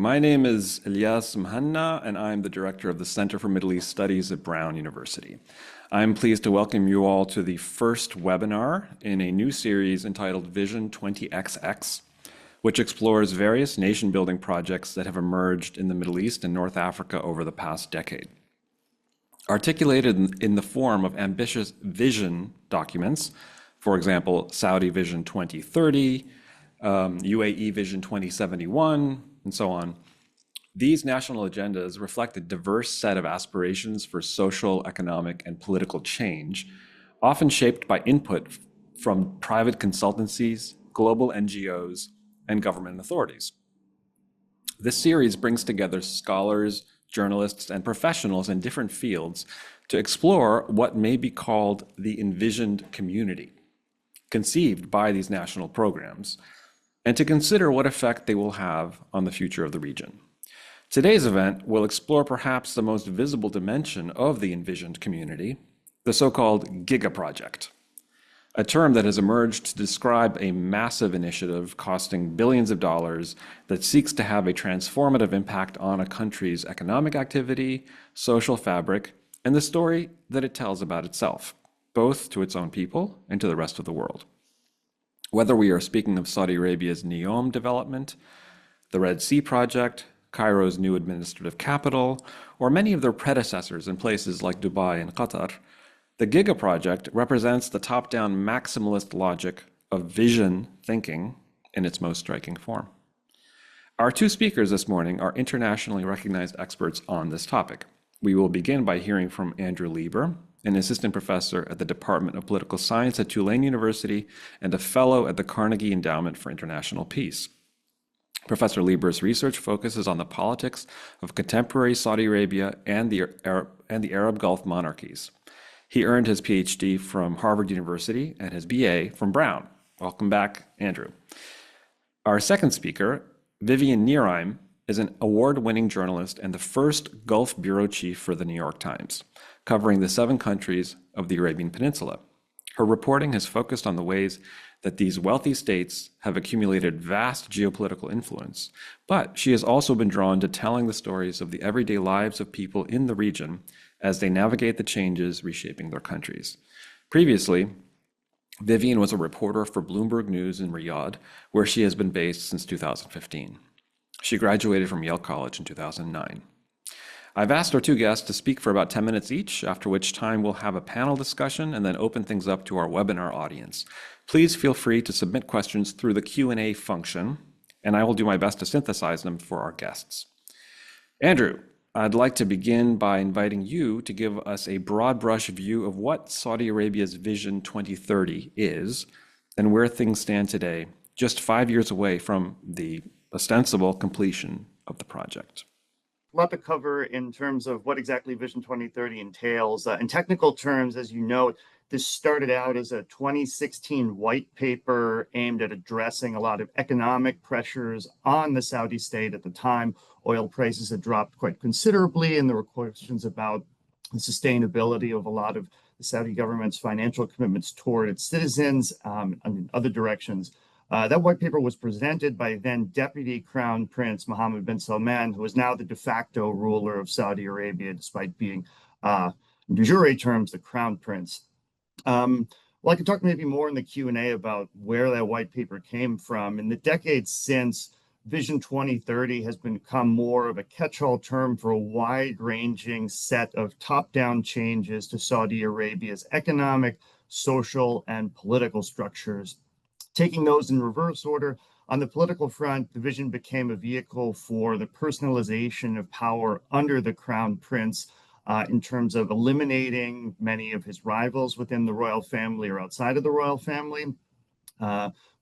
My name is Ilyas Mhanna, and I'm the director of the Center for Middle East Studies at Brown University. I'm pleased to welcome you all to the first webinar in a new series entitled Vision 20XX, which explores various nation-building projects that have emerged in the Middle East and North Africa over the past decade. Articulated in the form of ambitious vision documents, for example, Saudi Vision 2030, UAE Vision 2071, and so on. These national agendas reflect a diverse set of aspirations for social, economic, and political change, often shaped by input from private consultancies, global NGOs, and government authorities. This series brings together scholars, journalists, and professionals in different fields to explore what may be called the envisioned community, conceived by these national programs, and to consider what effect they will have on the future of the region. Today's event will explore perhaps the most visible dimension of the envisioned community, the so-called Giga-Project, a term that has emerged to describe a massive initiative costing billions of dollars that seeks to have a transformative impact on a country's economic activity, social fabric, and the story that it tells about itself, both to its own people and to the rest of the world. Whether we are speaking of Saudi Arabia's NEOM development, the Red Sea Project, Cairo's new administrative capital, or many of their predecessors in places like Dubai and Qatar, the Giga-Project represents the top-down maximalist logic of vision thinking in its most striking form. Our two speakers this morning are internationally recognized experts on this topic. We will begin by hearing from Andrew Lieber, an assistant professor at the Department of Political Science at Tulane University and a fellow at the Carnegie Endowment for International Peace. Professor Lieber's research focuses on the politics of contemporary Saudi Arabia and the Arab Gulf monarchies. He earned his PhD from Harvard University and his BA from Brown. Welcome back, Andrew. Our second speaker, Vivian Nereim, is an award-winning journalist and the first Gulf bureau chief for the New York Times, covering the 7 countries of the Arabian Peninsula. Her reporting has focused on the ways that these wealthy states have accumulated vast geopolitical influence, but she has also been drawn to telling the stories of the everyday lives of people in the region as they navigate the changes reshaping their countries. Previously, Vivian was a reporter for Bloomberg News in Riyadh, where she has been based since 2015. She graduated from Yale College in 2009. I've asked our two guests to speak for about 10 minutes each, after which time we'll have a panel discussion and then open things up to our webinar audience. Please feel free to submit questions through the Q&A function, and I will do my best to synthesize them for our guests. Andrew, I'd like to begin by inviting you to give us a broad brush view of what Saudi Arabia's Vision 2030 is and where things stand today, just 5 years away from the ostensible completion of the project. A lot to cover in terms of what exactly Vision 2030 entails. In technical terms, as you note, this started out as a 2016 white paper aimed at addressing a lot of economic pressures on the Saudi state at the time. Oil prices had dropped quite considerably, and there were questions about the sustainability of a lot of the Saudi government's financial commitments toward its citizens and in other directions. That white paper was presented by then Deputy Crown Prince Mohammed bin Salman, who is now the de facto ruler of Saudi Arabia, despite being, in de jure terms, the Crown Prince. Well, I could talk maybe more in the Q&A about where that white paper came from. In the decades since, Vision 2030 has become more of a catch-all term for a wide-ranging set of top-down changes to Saudi Arabia's economic, social, and political structures. Taking those in reverse order, on the political front, the vision became a vehicle for the personalization of power under the Crown Prince in terms of eliminating many of his rivals within the royal family or outside of the royal family,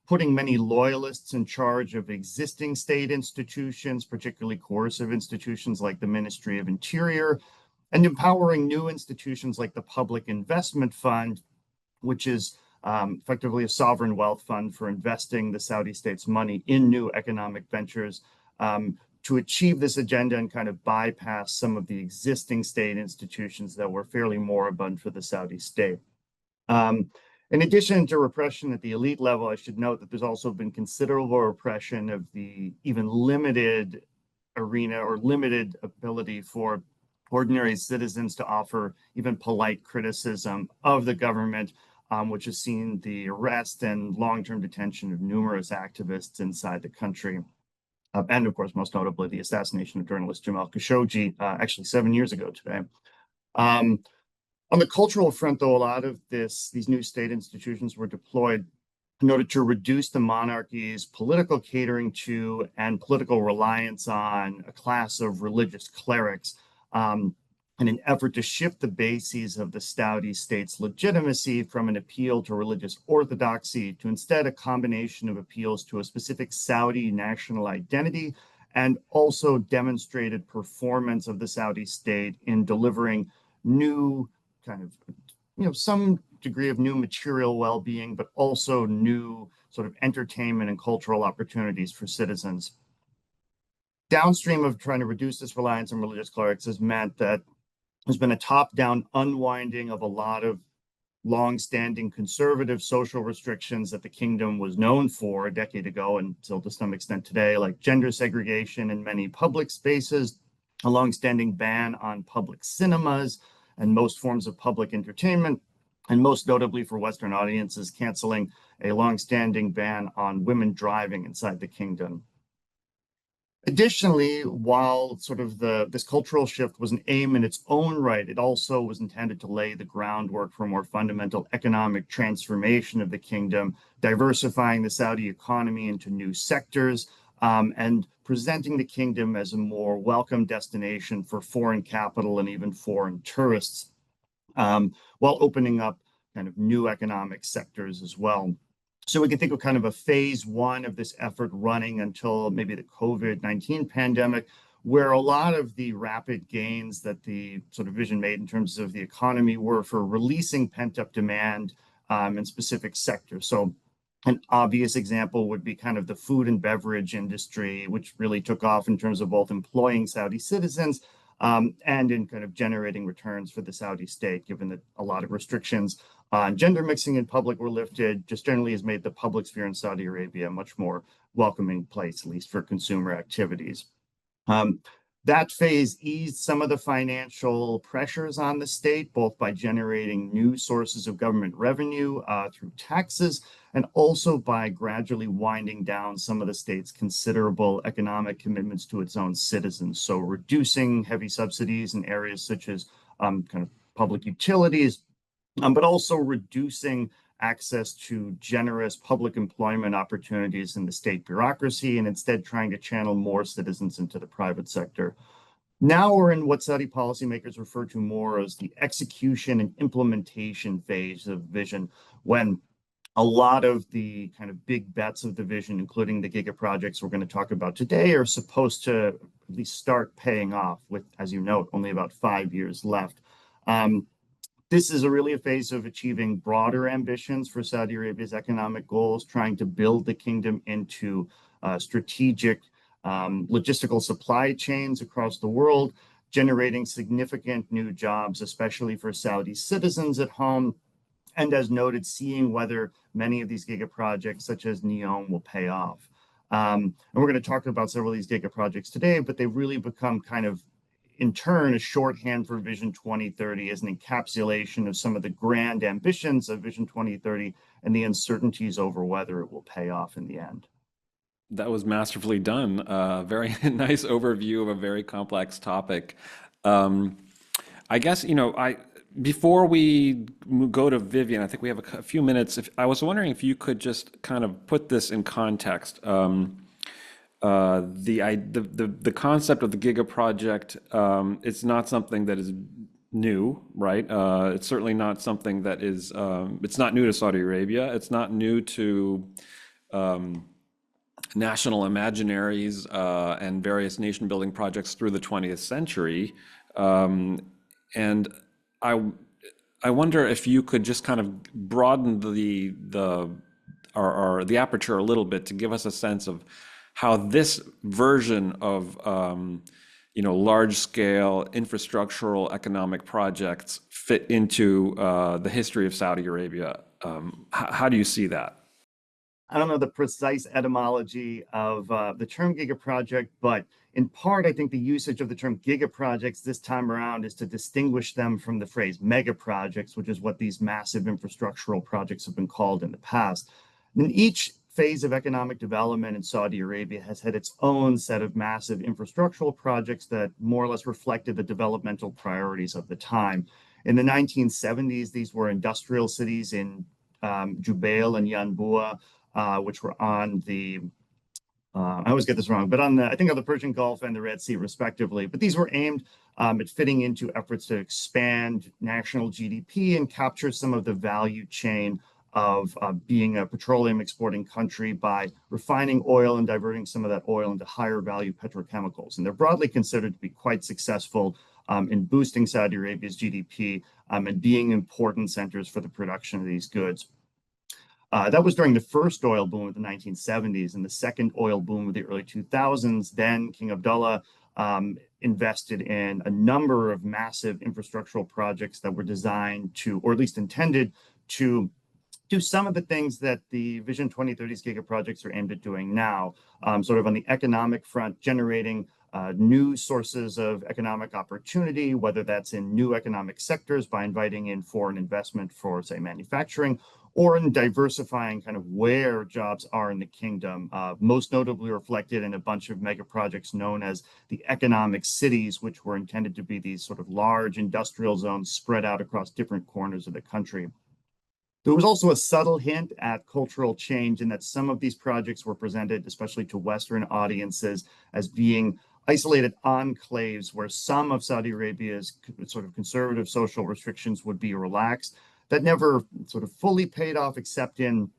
putting many loyalists in charge of existing state institutions, particularly coercive institutions like the Ministry of Interior, and empowering new institutions like the Public Investment Fund, which is effectively a sovereign wealth fund for investing the Saudi state's money in new economic ventures to achieve this agenda and kind of bypass some of the existing state institutions that were fairly moribund for the Saudi state. In addition to repression at the elite level, I should note that there's also been considerable repression of the even limited arena or limited ability for ordinary citizens to offer even polite criticism of the government, which has seen the arrest and long-term detention of numerous activists inside the country. And of course, most notably, the assassination of journalist Jamal Khashoggi, actually 7 years ago today. Um, on the cultural front, though, a lot of these new state institutions were deployed in order to reduce the monarchy's political catering to and political reliance on a class of religious clerics, in an effort to shift the bases of the Saudi state's legitimacy from an appeal to religious orthodoxy to instead a combination of appeals to a specific Saudi national identity and also demonstrated performance of the Saudi state in delivering new kind of, some degree of new material well-being, but also new sort of entertainment and cultural opportunities for citizens. Downstream of trying to reduce this reliance on religious clerics has meant that there's been a top-down unwinding of a lot of long-standing conservative social restrictions that the kingdom was known for a decade ago and still to some extent today, like gender segregation in many public spaces, a long-standing ban on public cinemas and most forms of public entertainment, and most notably for Western audiences, canceling a long-standing ban on women driving inside the kingdom. Additionally, while sort of this cultural shift was an aim in its own right, it also was intended to lay the groundwork for a more fundamental economic transformation of the kingdom, diversifying the Saudi economy into new sectors, and presenting the kingdom as a more welcome destination for foreign capital and even foreign tourists, while opening up kind of new economic sectors as well. So we can think of kind of a phase one of this effort running until maybe the COVID-19 pandemic, where a lot of the rapid gains that the sort of vision made in terms of the economy were for releasing pent-up demand in specific sectors. So an obvious example would be kind of the food and beverage industry, which really took off in terms of both employing Saudi citizens and in kind of generating returns for the Saudi state, given that a lot of restrictions on gender mixing in public were lifted, just generally has made the public sphere in Saudi Arabia a much more welcoming place, at least for consumer activities. That phase eased some of the financial pressures on the state, both by generating new sources of government revenue through taxes, and also by gradually winding down some of the state's considerable economic commitments to its own citizens. So reducing heavy subsidies in areas such as kind of public utilities, but also reducing access to generous public employment opportunities in the state bureaucracy and instead trying to channel more citizens into the private sector. Now we're in what Saudi policymakers refer to more as the execution and implementation phase of vision, when a lot of the kind of big bets of the vision, including the Giga-Projects we're going to talk about today, are supposed to at least start paying off with, as you note, only about 5 years left. This is really a phase of achieving broader ambitions for Saudi Arabia's economic goals, trying to build the kingdom into strategic logistical supply chains across the world, generating significant new jobs, especially for Saudi citizens at home, and as noted, seeing whether many of these giga-projects, such as NEOM, will pay off. And we're going to talk about several of these giga-projects today, but they really become kind of, in turn, a shorthand for Vision 2030 as an encapsulation of some of the grand ambitions of Vision 2030 and the uncertainties over whether it will pay off in the end. That was masterfully done. Very nice overview of a very complex topic. I guess, before we go to Vivian, I think we have a few minutes. I was wondering if you could just kind of put this in context. The concept of the Giga project, it's not something that is new, right? It's certainly not something that is, it's not new to Saudi Arabia. It's not new to national imaginaries and various nation building projects through the 20th century. And I wonder if you could just kind of broaden the aperture a little bit to give us a sense of how this version of large scale infrastructural economic projects fit into the history of Saudi Arabia. How do you see that? I don't know the precise etymology of the term Giga project, but In part, I think the usage of the term giga-projects this time around is to distinguish them from the phrase mega-projects, which is what these massive infrastructural projects have been called in the past. And each phase of economic development in Saudi Arabia has had its own set of massive infrastructural projects that more or less reflected the developmental priorities of the time. In the 1970s, these were industrial cities in Jubail and Yanbu, which were on the I always get this wrong, but on the, I think on the Persian Gulf and the Red Sea, respectively. But these were aimed at fitting into efforts to expand national GDP and capture some of the value chain of being a petroleum exporting country by refining oil and diverting some of that oil into higher value petrochemicals. And they're broadly considered to be quite successful in boosting Saudi Arabia's GDP and being important centers for the production of these goods. That was during the first oil boom of the 1970s, and the second oil boom of the early 2000s. Then King Abdullah invested in a number of massive infrastructural projects that were designed to, or at least intended to, do some of the things that the Vision 2030's giga-projects are aimed at doing now, sort of on the economic front, generating new sources of economic opportunity, whether that's in new economic sectors by inviting in foreign investment for, say, manufacturing, or in diversifying kind of where jobs are in the kingdom, most notably reflected in a bunch of mega projects known as the economic cities, which were intended to be these sort of large industrial zones spread out across different corners of the country. There was also a subtle hint at cultural change in that some of these projects were presented, especially to Western audiences, as being isolated enclaves where some of Saudi Arabia's sort of conservative social restrictions would be relaxed. That never sort of fully paid off, except in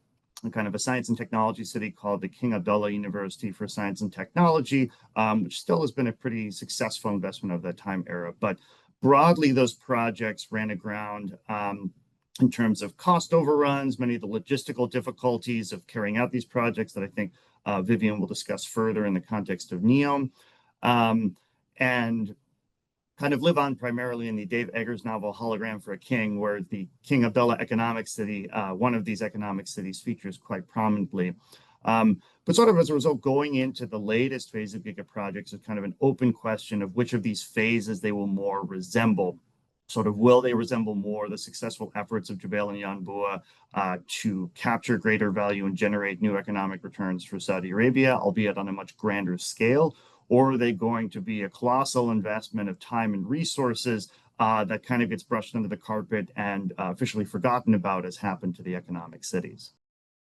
kind of a science and technology city called the King Abdullah University for Science and Technology, which still has been a pretty successful investment of that time era. But broadly, those projects ran aground in terms of cost overruns, many of the logistical difficulties of carrying out these projects that I think Vivian will discuss further in the context of NEOM, and kind of live on primarily in the Dave Eggers novel Hologram for a King, where the King Abdullah economic city, one of these economic cities, features quite prominently. But sort of as a result, going into the latest phase of giga-projects is kind of an open question of which of these phases they will more resemble. Sort of, will they resemble more the successful efforts of Jubail and Yanbu to capture greater value and generate new economic returns for Saudi Arabia, albeit on a much grander scale? Or are they going to be a colossal investment of time and resources that kind of gets brushed under the carpet and officially forgotten about, as happened to the economic cities?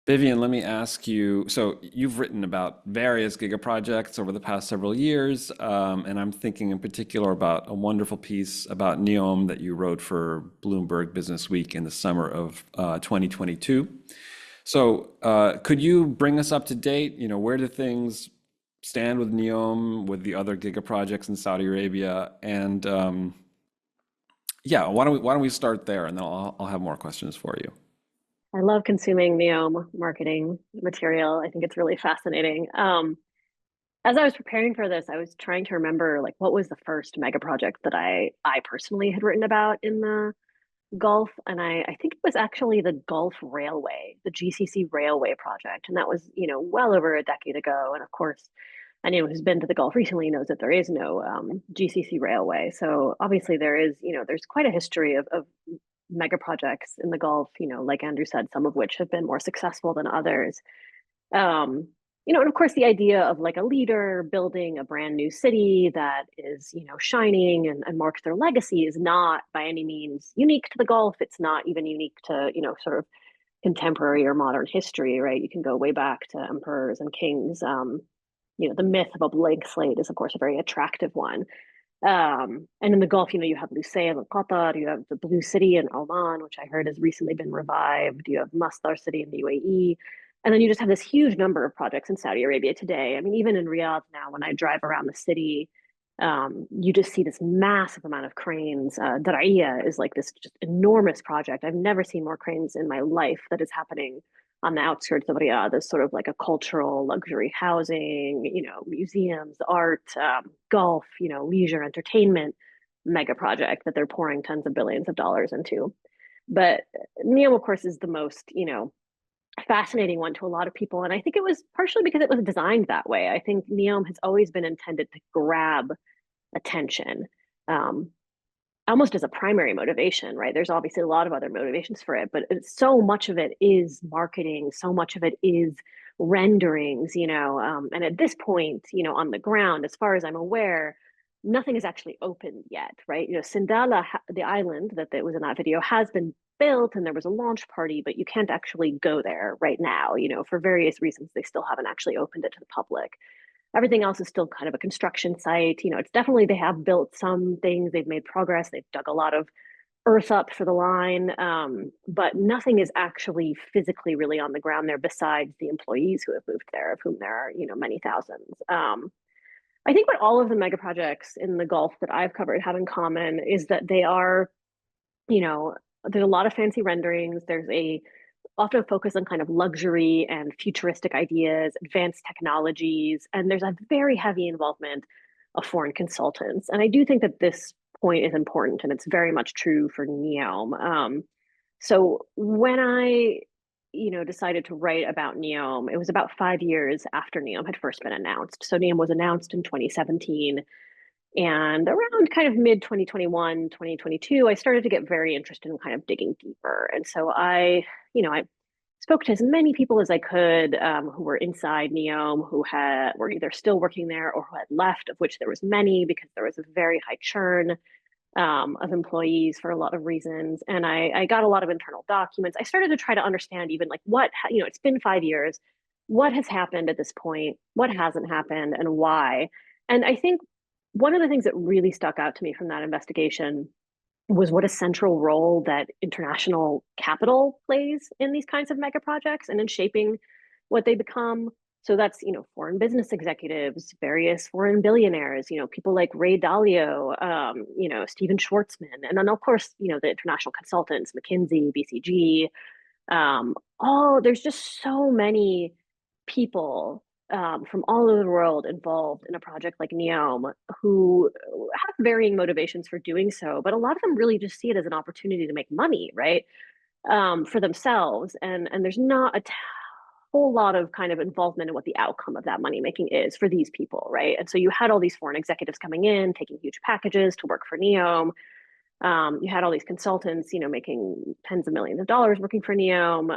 Vivian, let me ask you, so you've written about various giga projects over the past several years, and I'm thinking in particular about a wonderful piece about NEOM that you wrote for Bloomberg Business Week in the summer of 2022. So could you bring us up to date? You know, where do things stand with NEOM, with the other giga projects in Saudi Arabia? And yeah, why don't we start there, and then I'll have more questions for you. I love consuming Neom marketing material. I think it's really fascinating. As I was preparing for this, I was trying to remember like what was the first mega project that I personally had written about in the Gulf, and I think it was actually the Gulf Railway, the GCC Railway project, and that was well over a decade ago. And of course, anyone who's been to the Gulf recently knows that there is no GCC Railway. So obviously there is there's quite a history of mega projects in the Gulf, like Andrew said, some of which have been more successful than others. And of course, the idea of like a leader building a brand new city that is, shining and marks their legacy is not by any means unique to the Gulf. It's not even unique to, sort of contemporary or modern history, right? You can go way back to emperors and kings. The myth of a blank slate is, of course, a very attractive one. And in the Gulf, you have Lusail in Qatar, you have the Blue City in Oman, which I heard has recently been revived. You have Masdar City in the UAE. And then you just have this huge number of projects in Saudi Arabia today. I mean, even in Riyadh now, when I drive around the city, you just see this massive amount of cranes. Daraiya is like this just enormous project. I've never seen more cranes in my life that is happening on the outskirts of Riyadh. As sort of like a cultural luxury housing, museums, art, golf, leisure, entertainment mega project that they're pouring tens of billions of dollars into. But NEOM, of course, is the most, fascinating one to a lot of people. And I think it was partially because it was designed that way. I think NEOM has always been intended to grab attention, um, almost as a primary motivation, right? There's obviously a lot of other motivations for it, but so much of it is marketing, so much of it is renderings, and at this point, on the ground, as far as I'm aware, nothing is actually opened yet, right? Sindala, the island that was in that video, has been built and there was a launch party, but you can't actually go there right now, for various reasons. They still haven't actually opened it to the public. Everything else is still kind of a construction site. It's definitely, they have built some things, they've made progress, they've dug a lot of earth up for the line, but nothing is actually physically really on the ground there besides the employees who have moved there, of whom there are, many thousands. I think what all of the mega projects in the Gulf that I've covered have in common is that they are, there's a lot of fancy renderings. There's often a focus on kind of luxury and futuristic ideas, advanced technologies, and there's a very heavy involvement of foreign consultants. And I do think that this point is important, and it's very much true for NEOM. So when I, decided to write about NEOM, it was about 5 years after NEOM had first been announced. So NEOM was announced in 2017. And around kind of mid 2021, 2022, I started to get very interested in kind of digging deeper. And so I spoke to as many people as I could who were inside NEOM, who were either still working there or who had left, of which there was many because there was a very high churn of employees for a lot of reasons. And I got a lot of internal documents. I started to try to understand even like it's been 5 years. What has happened at this point? What hasn't happened and why? And I think one of the things that really stuck out to me from that investigation was what a central role that international capital plays in these kinds of mega projects and in shaping what they become. So that's, foreign business executives, various foreign billionaires, people like Ray Dalio, Stephen Schwartzman, and then of course, the international consultants, McKinsey, BCG, there's just so many people from all over the world involved in a project like NEOM who have varying motivations for doing so, but a lot of them really just see it as an opportunity to make money, right? For themselves. And there's not a whole lot of kind of involvement in what the outcome of that money making is for these people, right? And so you had all these foreign executives coming in, taking huge packages to work for NEOM. You had all these consultants, making tens of millions of dollars working for NEOM.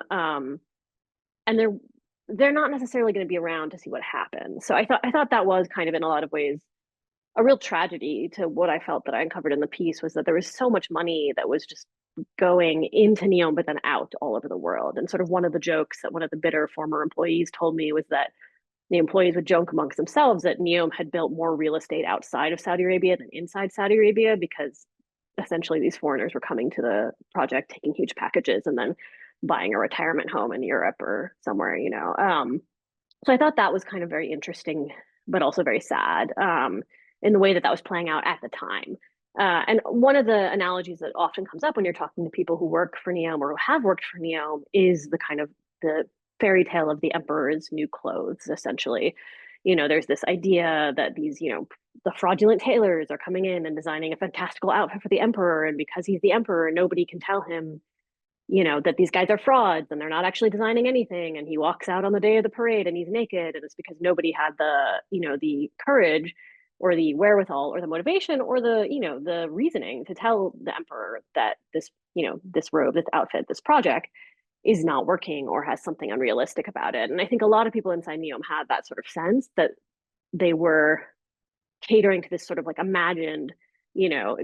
And they're not necessarily going to be around to see what happens. So I thought that was kind of in a lot of ways a real tragedy to what I felt that I uncovered in the piece, was that there was so much money that was just going into NEOM, but then out all over the world. And sort of one of the jokes that one of the bitter former employees told me was that the employees would joke amongst themselves that NEOM had built more real estate outside of Saudi Arabia than inside Saudi Arabia, because essentially these foreigners were coming to the project, taking huge packages, and then buying a retirement home in Europe or somewhere, So I thought that was kind of very interesting, but also very sad in the way that was playing out at the time. And one of the analogies that often comes up when you're talking to people who work for NEOM or who have worked for NEOM is the kind of the fairy tale of the emperor's new clothes, essentially. There's this idea that these, the fraudulent tailors are coming in and designing a fantastical outfit for the emperor. And because he's the emperor, nobody can tell him, that these guys are frauds and they're not actually designing anything. And he walks out on the day of the parade and he's naked. And it's because nobody had the courage or the wherewithal or the motivation or the reasoning to tell the emperor that this robe, this outfit, this project is not working or has something unrealistic about it. And I think a lot of people inside NEOM had that sort of sense that they were catering to this sort of like imagined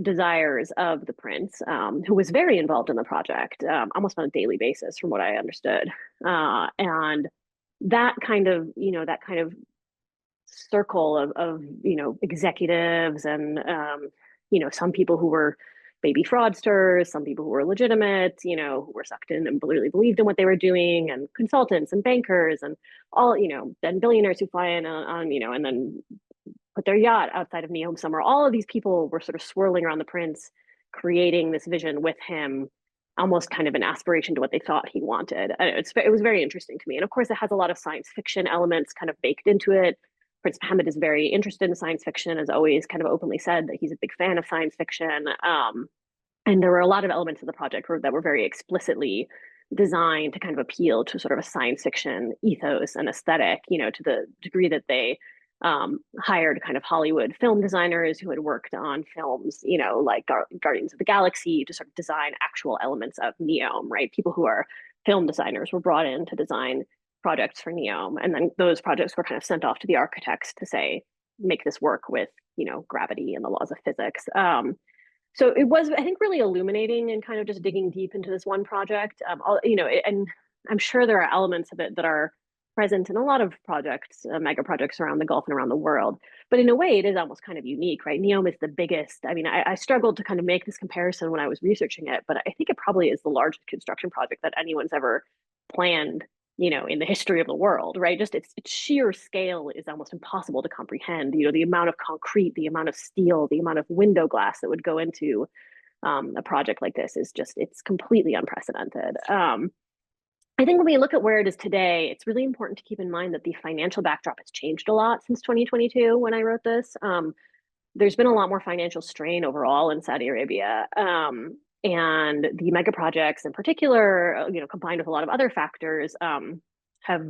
desires of the prince, who was very involved in the project, almost on a daily basis, from what I understood. And that kind of circle of executives and some people who were baby fraudsters, some people who were legitimate, who were sucked in and really believed in what they were doing, and consultants and bankers and all, then billionaires who fly in on and then put their yacht outside of NEOM somewhere. All of these people were sort of swirling around the prince, creating this vision with him, almost kind of an aspiration to what they thought he wanted. It was very interesting to me. And of course, it has a lot of science fiction elements kind of baked into it. Prince Mohammed is very interested in science fiction, has always kind of openly said that he's a big fan of science fiction. And there were a lot of elements of the project that were very explicitly designed to kind of appeal to sort of a science fiction ethos and aesthetic, to the degree that they hired kind of Hollywood film designers who had worked on films, like Guardians of the Galaxy, to sort of design actual elements of Neom, right? People who are film designers were brought in to design projects for Neom. And then those projects were kind of sent off to the architects to say, make this work with, gravity and the laws of physics. So it was, I think, really illuminating and kind of just digging deep into this one project. And I'm sure there are elements of it that are present in a lot of projects, mega projects around the Gulf and around the world. But in a way, it is almost kind of unique, right? Neom is the biggest. I mean, I struggled to kind of make this comparison when I was researching it, but I think it probably is the largest construction project that anyone's ever planned, in the history of the world, right? Just its sheer scale is almost impossible to comprehend. The amount of concrete, the amount of steel, the amount of window glass that would go into a project like this is just, it's completely unprecedented. I think when we look at where it is today, it's really important to keep in mind that the financial backdrop has changed a lot since 2022 when I wrote this. There's been a lot more financial strain overall in Saudi Arabia. And the mega projects in particular, combined with a lot of other factors, have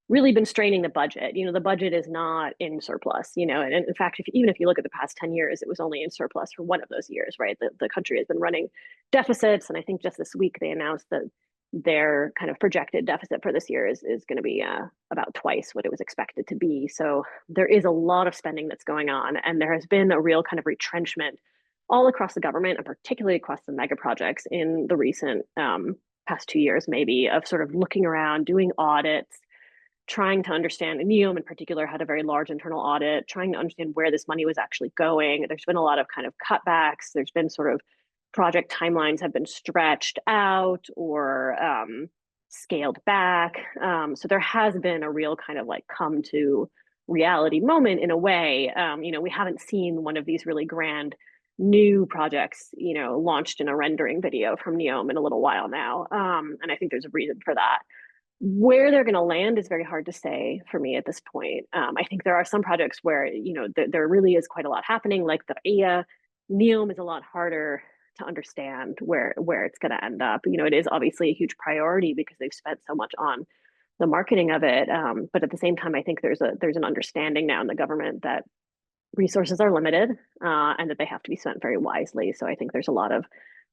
really been straining the budget. The budget is not in surplus, and in fact, even if you look at the past 10 years, it was only in surplus for one of those years, right? The country has been running deficits. And I think just this week they announced that their kind of projected deficit for this year is going to be about twice what it was expected to be. So there is a lot of spending that's going on. And there has been a real kind of retrenchment all across the government, and particularly across the mega projects in the recent past 2 years, maybe, of sort of looking around, doing audits, trying to understand. Neom in particular had a very large internal audit, trying to understand where this money was actually going. There's been a lot of kind of cutbacks. There's been sort of project timelines have been stretched out or scaled back. So there has been a real kind of like come to reality moment in a way. We haven't seen one of these really grand new projects, launched in a rendering video from Neom in a little while now. And I think there's a reason for that. Where they're going to land is very hard to say for me at this point. I think there are some projects where, there really is quite a lot happening, like the IA. Neom is a lot harder to understand where it's going to end up. It is obviously a huge priority because they've spent so much on the marketing of it. But at the same time, I think there's an understanding now in the government that resources are limited and that they have to be spent very wisely. So I think there's a lot of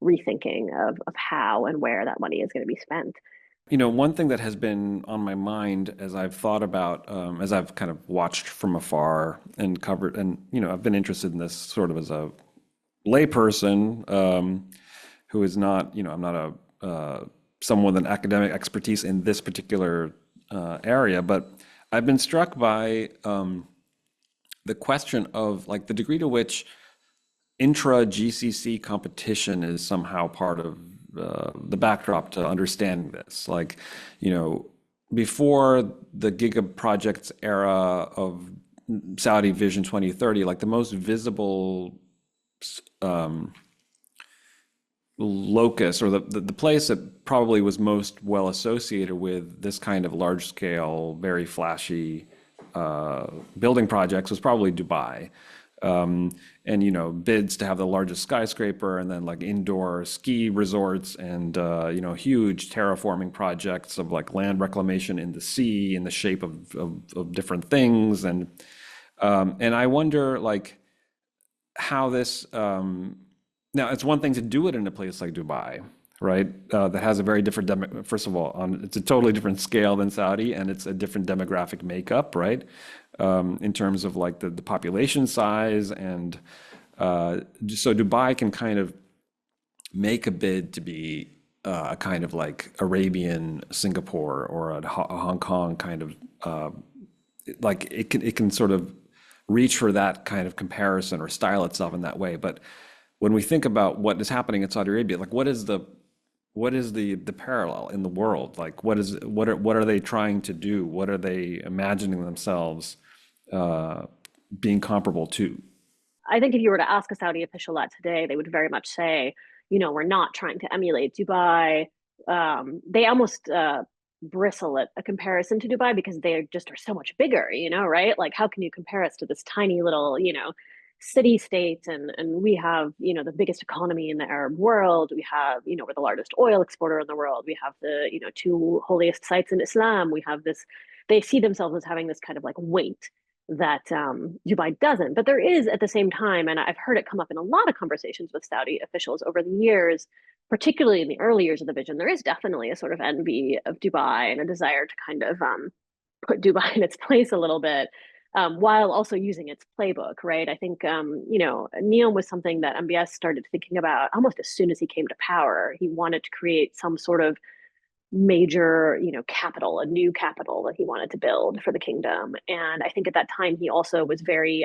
rethinking of how and where that money is going to be spent. One thing that has been on my mind as I've thought about, as I've kind of watched from afar and covered, and, I've been interested in this sort of as a layperson who is not, I'm not someone with an academic expertise in this particular area, but I've been struck by the question of like the degree to which intra-GCC competition is somehow part of the backdrop to understanding this. Like, before the Giga-Projects era of Saudi Vision 2030, like the most visible locus, or the place that probably was most well associated with this kind of large scale, very flashy building projects was probably Dubai. And bids to have the largest skyscraper, and then like indoor ski resorts, and huge terraforming projects of like land reclamation in the sea in the shape of different things, and I wonder like how this now it's one thing to do it in a place like Dubai, right? That has a very different first of all, it's a totally different scale than Saudi, and it's a different demographic makeup, right? In terms of like the population size, and so Dubai can kind of make a bid to be a kind of like Arabian Singapore, or a Hong Kong kind of like it can sort of reach for that kind of comparison or style itself in that way. But when we think about what is happening in Saudi Arabia, like what is the parallel in the world? Like what are they trying to do? What are they imagining themselves being comparable to? I think if you were to ask a Saudi official that today, they would very much say, we're not trying to emulate Dubai. They almost bristle at a comparison to Dubai because they just are so much bigger, right? Like, how can you compare us to this tiny little, city-states, and we have, you know, the biggest economy in the Arab world. We have, you know, we're the largest oil exporter in the world. We have the, you know, two holiest sites in Islam. We have this, they see themselves as having this kind of like weight that Dubai doesn't. But there is at the same time, and I've heard it come up in a lot of conversations with Saudi officials over the years, particularly in the early years of the vision, there is definitely a sort of envy of Dubai and a desire to kind of put Dubai in its place a little bit, while also using its playbook, right? I think, you know, NEOM was something that MBS started thinking about almost as soon as he came to power. He wanted to create some sort of major, you know, capital, a new capital that he wanted to build for the kingdom. And I think at that time, he also was very,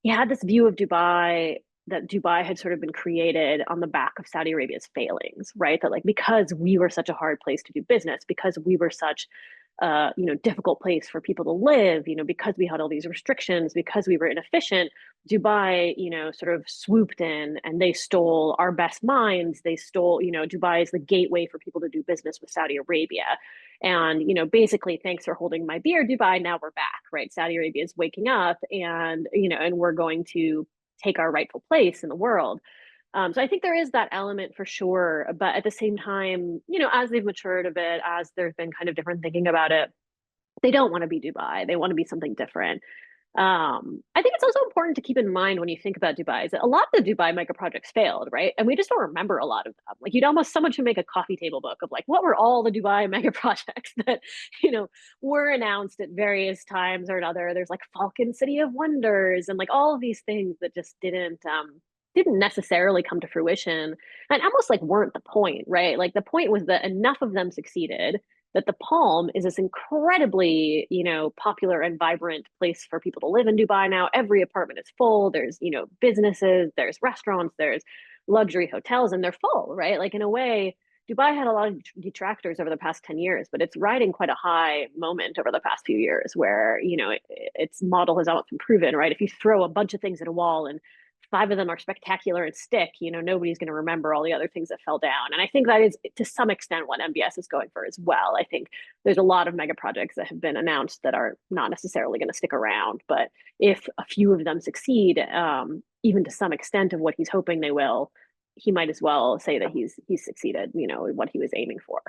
he had this view of Dubai, that Dubai had sort of been created on the back of Saudi Arabia's failings, right? That like because we were such a hard place to do business, because we were such you know, difficult place for people to live, you know, because we had all these restrictions, because we were inefficient, Dubai, you know, sort of swooped in and they stole our best minds. They stole, you know, Dubai is the gateway for people to do business with Saudi Arabia. And, you know, basically, thanks for holding my beer, Dubai. Now we're back, right? Saudi Arabia is waking up and, you know, and we're going to take our rightful place in the world. So I think there is that element for sure, but at the same time, you know, as they've matured a bit, as there's been kind of different thinking about it, they don't want to be Dubai. They want to be something different. I think it's also important to keep in mind when you think about Dubai is that a lot of the Dubai mega projects failed, right? And we just don't remember a lot of them. Like you'd almost someone should make a coffee table book of like what were all the Dubai mega projects that, you know, were announced at various times or another. There's like Falcon City of Wonders and like all of these things that just didn't necessarily come to fruition and almost like weren't the point, right? Like the point was that enough of them succeeded that the Palm is this incredibly, you know, popular and vibrant place for people to live in Dubai now. Every apartment is full. There's, you know, businesses, there's restaurants, there's luxury hotels, and they're full, right? Like in a way, Dubai had a lot of detractors over the past 10 years, but it's riding quite a high moment over the past few years where, you know, its model has almost been proven, right? If you throw a bunch of things at a wall and five of them are spectacular and stick, you know, nobody's going to remember all the other things that fell down. And I think that is to some extent what MBS is going for as well. I think there's a lot of mega projects that have been announced that are not necessarily going to stick around, but if a few of them succeed, even to some extent of what he's hoping they will, he might as well say that he's succeeded, you know, what he was aiming for.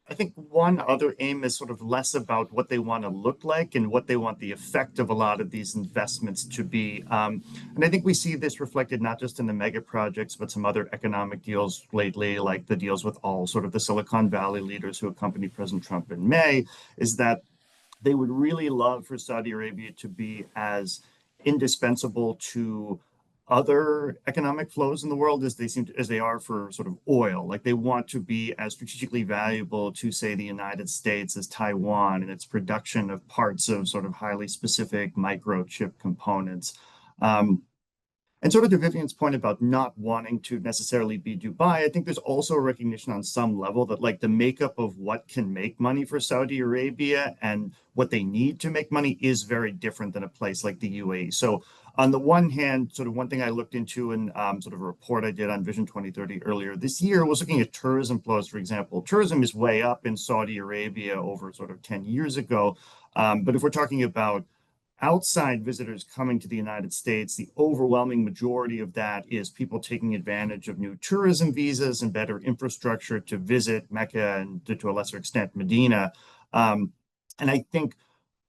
I think one other aim is sort of less about what they want to look like and what they want the effect of a lot of these investments to be. And I think we see this reflected not just in the mega projects, but some other economic deals lately, like the deals with all sort of the Silicon Valley leaders who accompanied President Trump in May, is that they would really love for Saudi Arabia to be as indispensable to other economic flows in the world as they are for sort of oil. Like they want to be as strategically valuable to, say, the United States as Taiwan and its production of parts of sort of highly specific microchip components. And sort of to Vivian's point about not wanting to necessarily be Dubai, I think there's also a recognition on some level that like the makeup of what can make money for Saudi Arabia and what they need to make money is very different than a place like the UAE. So on the one hand, sort of one thing I looked into in sort of a report I did on Vision 2030 earlier this year was looking at tourism flows, for example. Tourism is way up in Saudi Arabia over sort of 10 years ago. But if we're talking about outside visitors coming to the United States, the overwhelming majority of that is people taking advantage of new tourism visas and better infrastructure to visit Mecca and to a lesser extent Medina. And I think,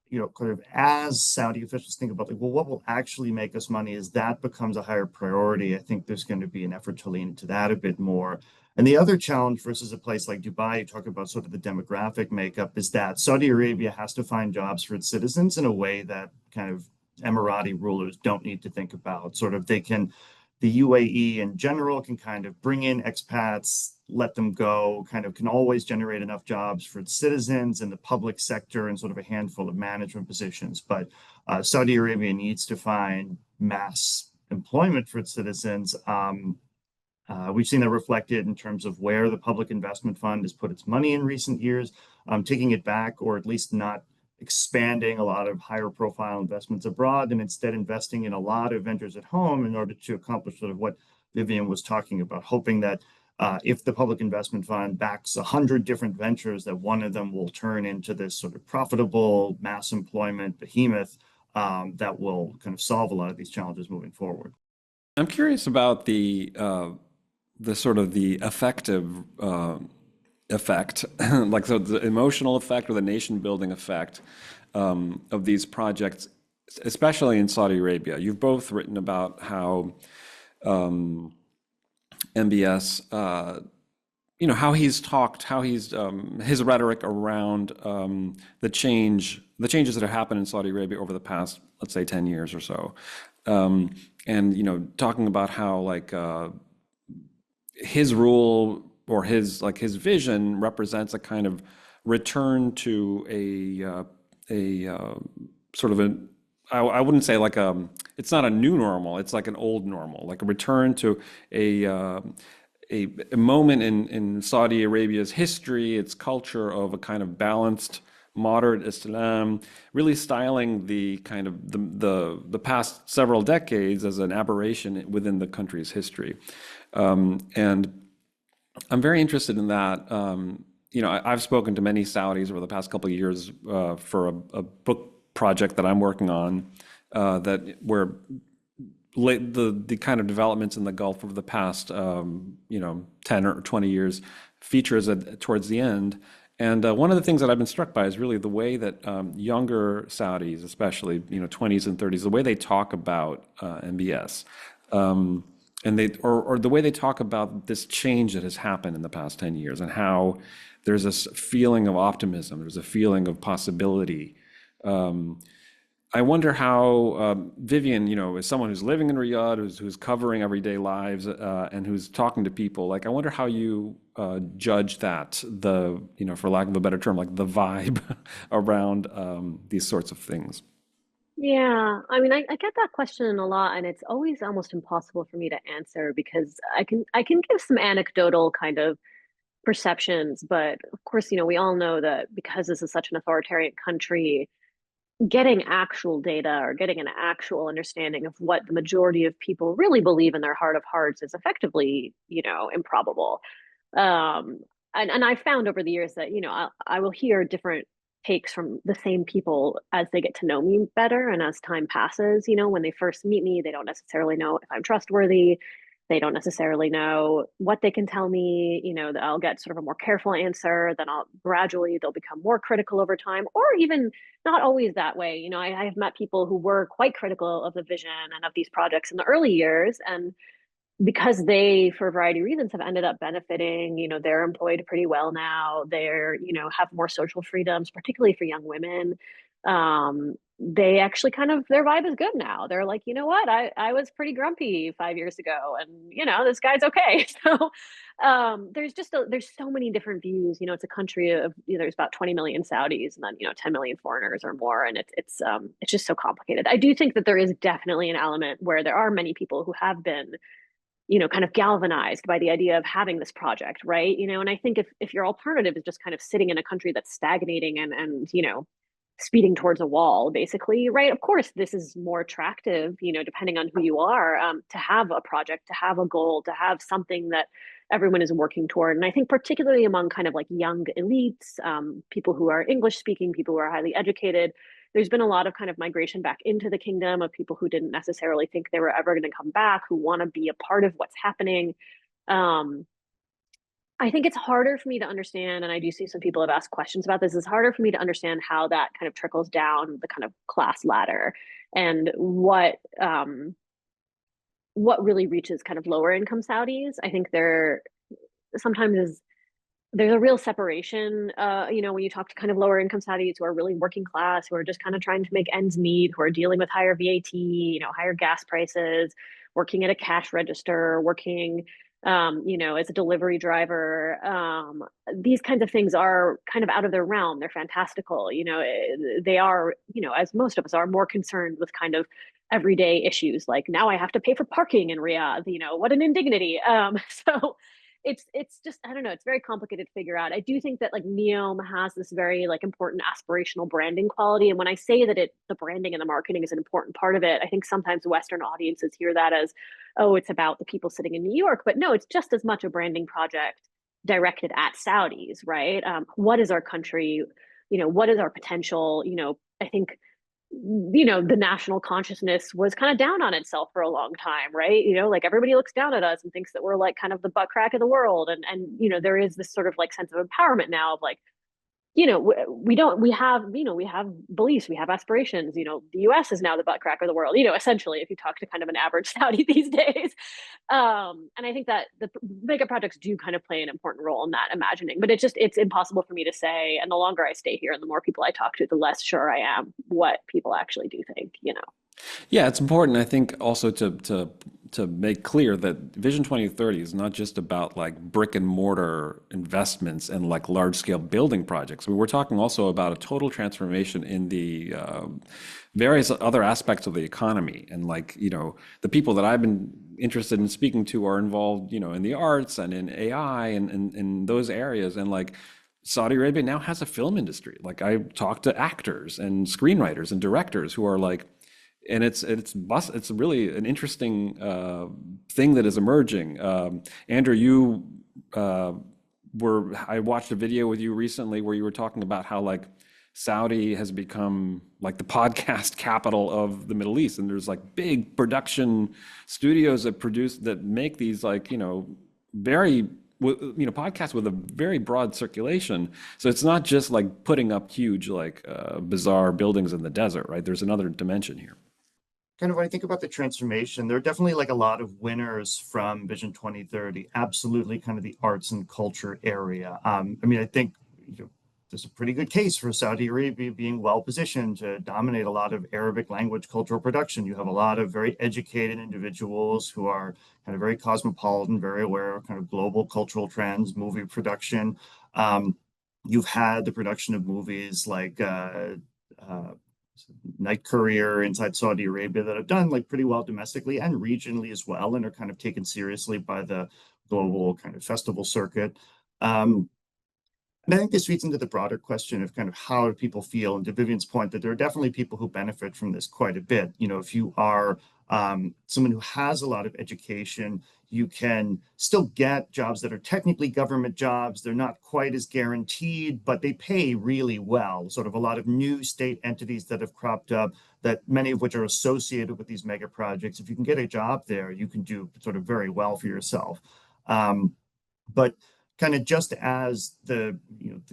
you know, kind of as Saudi officials think about like, well, what will actually make us money as that becomes a higher priority, I think there's going to be an effort to lean into that a bit more. And the other challenge versus a place like Dubai, you talk about sort of the demographic makeup, is that Saudi Arabia has to find jobs for its citizens in a way that kind of Emirati rulers don't need to think about. Sort of they can, the UAE in general can kind of bring in expats, let them go, kind of can always generate enough jobs for its citizens in the public sector and sort of a handful of management positions. But Saudi Arabia needs to find mass employment for its citizens. We've seen that reflected in terms of where the public investment fund has put its money in recent years, taking it back or at least not expanding a lot of higher profile investments abroad and instead investing in a lot of ventures at home in order to accomplish sort of what Vivian was talking about, hoping that if the public investment fund backs 100 different ventures, that one of them will turn into this sort of profitable mass employment behemoth. that will kind of solve a lot of these challenges moving forward. I'm curious about the sort of the affective effect, like so the emotional effect or the nation building effect of these projects, especially in Saudi Arabia. You've both written about how MBS, how he's talked, how he's his rhetoric around the changes that have happened in Saudi Arabia over the past, let's say, 10 years or so, and talking about how like his rule or his vision represents a kind of return to a sort of I wouldn't say like it's not a new normal, it's like an old normal, like a return to a moment in Saudi Arabia's history, its culture of a kind of balanced, moderate Islam, really styling the kind of the past several decades as an aberration within the country's history. And I'm very interested in that. I've spoken to many Saudis over the past couple of years for a book project that I'm working on where the kind of developments in the Gulf over the past 10 or 20 years features towards the end. And one of the things that I've been struck by is really the way that younger Saudis, especially 20s and 30s, the way they talk about MBS. And or the way they talk about this change that has happened in the past 10 years and how there's this feeling of optimism, there's a feeling of possibility. I wonder how Vivian, as someone who's living in Riyadh, who's covering everyday lives and who's talking to people, like I wonder how you judge that, for lack of a better term, like the vibe around these sorts of things. Yeah, I mean, I get that question a lot, and it's always almost impossible for me to answer because I can give some anecdotal kind of perceptions, but of course, we all know that because this is such an authoritarian country, getting actual data or getting an actual understanding of what the majority of people really believe in their heart of hearts is effectively, improbable. Um, and I found over the years that, I will hear different takes from the same people as they get to know me better and as time passes. When they first meet me, they don't necessarily know if I'm trustworthy. They don't necessarily know what they can tell me. That I'll get sort of a more careful answer, then they'll become more critical over time, or even not always that way. I have met people who were quite critical of the vision and of these projects in the early years, and because they, for a variety of reasons, have ended up benefiting, they're employed pretty well now. They're, have more social freedoms, particularly for young women. They actually their vibe is good now. They're like, you know what, I was pretty grumpy 5 years ago, and this guy's okay. So there's so many different views. It's a country of there's about 20 million Saudis, and then 10 million foreigners or more, and it's just so complicated. I do think that there is definitely an element where there are many people who have been kind of galvanized by the idea of having this project, right? And I think if your alternative is just kind of sitting in a country that's stagnating and speeding towards a wall, basically, right? Of course, this is more attractive, depending on who you are, to have a project, to have a goal, to have something that everyone is working toward. And I think particularly among kind of like young elites, people who are English speaking, people who are highly educated, there's been a lot of kind of migration back into the kingdom of people who didn't necessarily think they were ever going to come back, who want to be a part of what's happening. I think it's harder for me to understand, and I do see some people have asked questions about this. It's harder for me to understand how that kind of trickles down the kind of class ladder and what really reaches kind of lower income Saudis. I think there sometimes is there's a real separation, when you talk to kind of lower income Saudis who are really working class, who are just kind of trying to make ends meet, who are dealing with higher VAT, higher gas prices, working at a cash register, working, as a delivery driver. These kinds of things are kind of out of their realm. They're fantastical. They are, as most of us are, more concerned with kind of everyday issues. Like now I have to pay for parking in Riyadh, what an indignity. So it's just, I don't know, it's very complicated to figure out. I do think that like Neom has this very like important aspirational branding quality, and when I say that the branding and the marketing is an important part of it, I think sometimes Western audiences hear that as, oh, it's about the people sitting in New York, but no, it's just as much a branding project directed at Saudis, right? What is our country? What is our potential? I think the national consciousness was kind of down on itself for a long time, right? Like everybody looks down at us and thinks that we're like kind of the butt crack of the world. And there is this sort of like sense of empowerment now of like, we don't, we have beliefs, we have aspirations. The US is now the butt crack of the world, essentially, if you talk to kind of an average Saudi these days. And I think that the mega projects do kind of play an important role in that imagining, but it's impossible for me to say. And the longer I stay here and the more people I talk to, the less sure I am what people actually do think. Yeah, it's important, I think, also to make clear that Vision 2030 is not just about like brick and mortar investments and like large scale building projects. We're talking also about a total transformation in the various other aspects of the economy. And like, the people that I've been interested in speaking to are involved, in the arts and in AI and in those areas. And like, Saudi Arabia now has a film industry. Like I talked to actors and screenwriters and directors who are like, and it's really an interesting thing that is emerging. Andrew, I watched a video with you recently where you were talking about how like Saudi has become like the podcast capital of the Middle East, and there's like big production studios that make these like very podcasts with a very broad circulation. So it's not just like putting up huge like bizarre buildings in the desert, right? There's another dimension here. Kind of when I think about the transformation, there are definitely like a lot of winners from Vision 2030. Absolutely, kind of the arts and culture area. I mean, I think there's a pretty good case for Saudi Arabia being well positioned to dominate a lot of Arabic language cultural production. You have a lot of very educated individuals who are kind of very cosmopolitan, very aware of kind of global cultural trends, movie production. You've had the production of movies like Night Courier inside Saudi Arabia that have done like pretty well domestically and regionally as well, and are kind of taken seriously by the global kind of festival circuit. And I think this feeds into the broader question of kind of how do people feel, and to Vivian's point, that there are definitely people who benefit from this quite a bit. If you are someone who has a lot of education, you can still get jobs that are technically government jobs. They're not quite as guaranteed, but they pay really well. Sort of a lot of new state entities that have cropped up, that many of which are associated with these mega projects. If you can get a job there, you can do sort of very well for yourself. But kind of just as the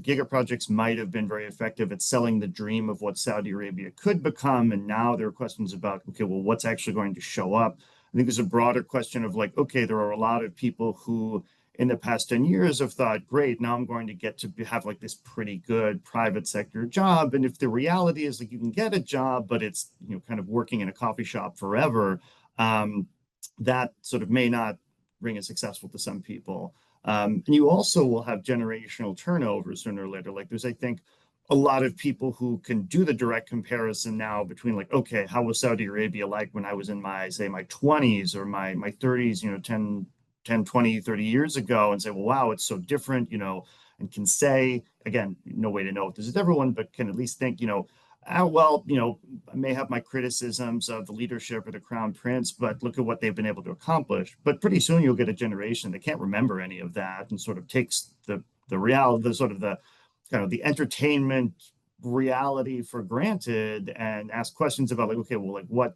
Giga-Projects might have been very effective at selling the dream of what Saudi Arabia could become, and now there are questions about, okay, well, what's actually going to show up? I think there's a broader question of like, okay, there are a lot of people who in the past 10 years have thought, great, now I'm going to get to have like this pretty good private sector job. And if the reality is like you can get a job, but it's kind of working in a coffee shop forever, that sort of may not ring as successful to some people. And you also will have generational turnover sooner or later. Like there's, I think, a lot of people who can do the direct comparison now between like, okay, how was Saudi Arabia like when I was in my 20s or my 30s, 10, 20, 30 years ago, and say, well, wow, it's so different, and can say, again, no way to know if this is everyone, but can at least think, well, I may have my criticisms of the leadership of the crown prince, but look at what they've been able to accomplish. But pretty soon you'll get a generation that can't remember any of that and sort of takes the reality, the kind of the entertainment reality for granted, and ask questions about like, okay, well, like what,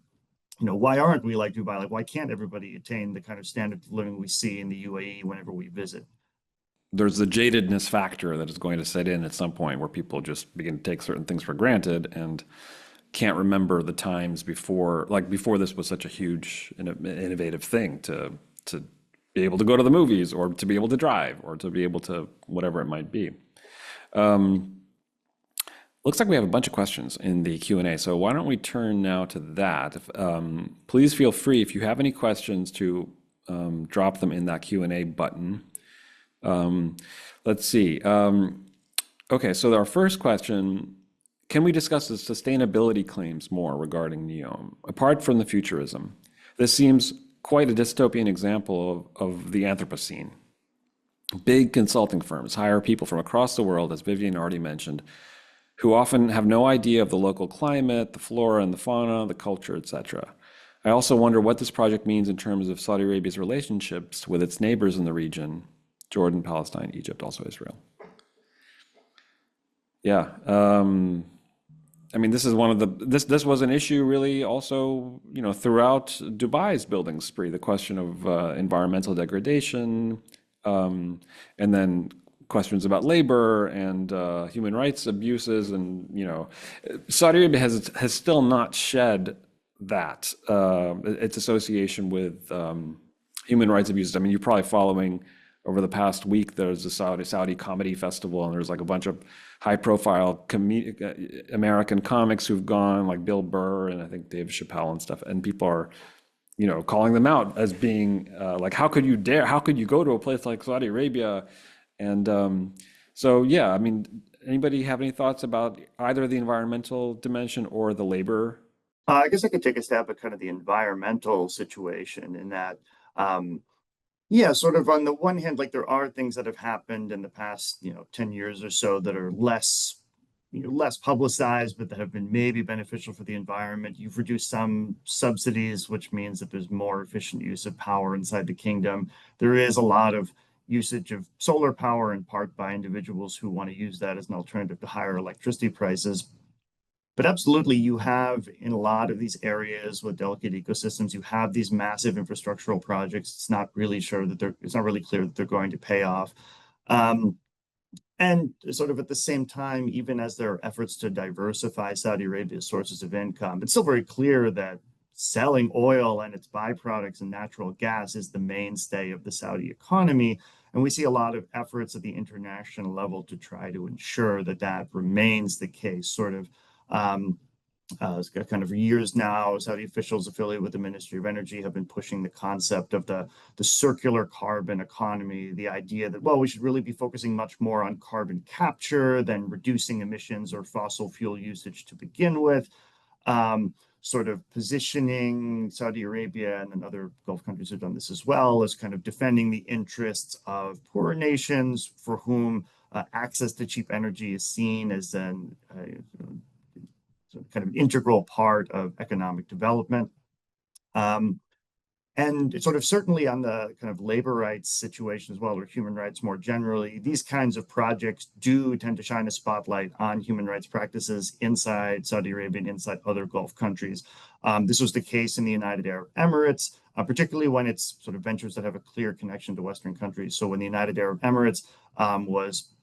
why aren't we like Dubai? Like, why can't everybody attain the kind of standard of living we see in the UAE whenever we visit? There's the jadedness factor that is going to set in at some point where people just begin to take certain things for granted and can't remember the times before this was such a huge innovative thing to be able to go to the movies or to be able to drive or to be able to whatever it might be. Looks like we have a bunch of questions in the Q&A, so why don't we turn now to that. Please feel free, if you have any questions, to drop them in that Q&A button. Let's see. Okay, so our first question, can we discuss the sustainability claims more regarding NEOM? Apart from the futurism, this seems quite a dystopian example of the Anthropocene. Big consulting firms hire people from across the world, as Vivian already mentioned, who often have no idea of the local climate, the flora and the fauna, the culture, etc. I also wonder what this project means in terms of Saudi Arabia's relationships with its neighbors in the region, Jordan, Palestine, Egypt, also Israel. Yeah. I mean, this is one of the this was an issue really also, throughout Dubai's building spree, the question of environmental degradation, and then questions about labor and human rights abuses, and Saudi Arabia has still not shed that its association with human rights abuses. I mean, you're probably following over the past week. There's a Saudi comedy festival, and there's like a bunch of high-profile American comics who've gone, like Bill Burr and I think Dave Chappelle and stuff, and people are, calling them out as being like, how could you dare? How could you go to a place like Saudi Arabia? And so, yeah, I mean, anybody have any thoughts about either the environmental dimension or the labor? I guess I could take a stab at kind of the environmental situation in that, yeah, sort of on the one hand, like there are things that have happened in the past, 10 years or so that are less publicized, but that have been maybe beneficial for the environment. You've reduced some subsidies, which means that there's more efficient use of power inside the kingdom. There is a lot of usage of solar power, in part by individuals who want to use that as an alternative to higher electricity prices. But absolutely, you have in a lot of these areas with delicate ecosystems, you have these massive infrastructural projects. It's not really clear that they're going to pay off. And sort of at the same time, even as there are efforts to diversify Saudi Arabia's sources of income, it's still very clear that selling oil and its byproducts and natural gas is the mainstay of the Saudi economy. And we see a lot of efforts at the international level to try to ensure that that remains the case. Sort of it's got kind of years now, Saudi officials affiliated with the Ministry of Energy have been pushing the concept of the circular carbon economy, the idea that, well, we should really be focusing much more on carbon capture than reducing emissions or fossil fuel usage to begin with. Sort of positioning Saudi Arabia, and then other Gulf countries have done this as well, as kind of defending the interests of poorer nations for whom access to cheap energy is seen as an kind of integral part of economic development. And it's sort of certainly on the kind of labor rights situation as well, or human rights more generally, these kinds of projects do tend to shine a spotlight on human rights practices inside Saudi Arabia and inside other Gulf countries. This was the case in the United Arab Emirates, particularly when it's sort of ventures that have a clear connection to Western countries. So when the United Arab Emirates was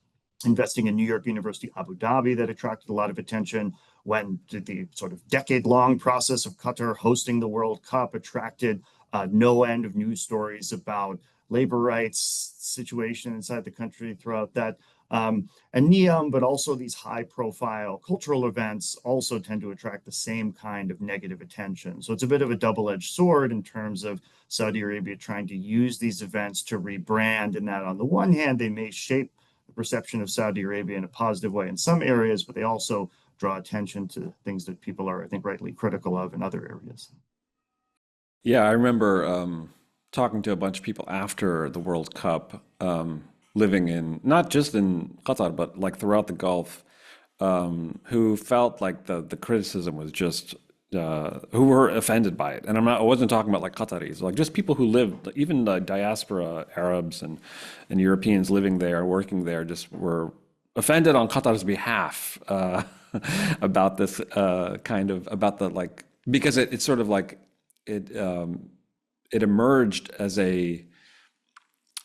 investing in New York University, Abu Dhabi, that attracted a lot of attention, when the sort of decade-long process of Qatar hosting the World Cup attracted no end of news stories about labor rights situation inside the country throughout that. And NEOM, but also these high-profile cultural events also tend to attract the same kind of negative attention. So it's a bit of a double-edged sword in terms of Saudi Arabia trying to use these events to rebrand, and that on the one hand, they may shape the perception of Saudi Arabia in a positive way in some areas, but they also draw attention to things that people are, I think, rightly critical of in other areas. Yeah, I remember talking to a bunch of people after the World Cup, living in not just in Qatar, but like throughout the Gulf, who felt like the criticism was just who were offended by it. And I wasn't talking about like Qataris, like just people who lived, even the diaspora Arabs and Europeans living there, working there, just were offended on Qatar's behalf about this about the like, because it's sort of like it emerged as it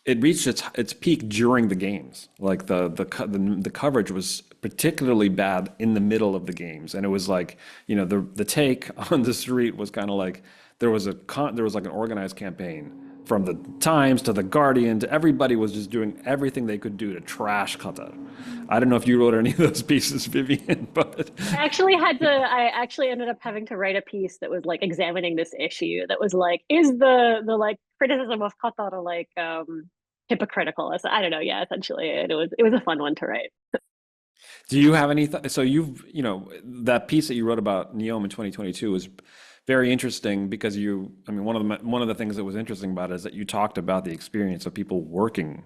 reached its peak during the games. Like the coverage was particularly bad in the middle of the games, and it was like, the take on the street was kind of like there was like an organized campaign from the Times to the Guardian to everybody was just doing everything they could do to trash Qatar. I don't know if you wrote any of those pieces, Vivian, but I actually ended up having to write a piece that was like examining this issue, that was like, is the like criticism of Qatar like hypocritical? So I don't know. Yeah, essentially it was a fun one to write. do you have any so that piece that you wrote about NEOM in 2022 was very interesting because I mean, one of the things that was interesting about it is that you talked about the experience of people working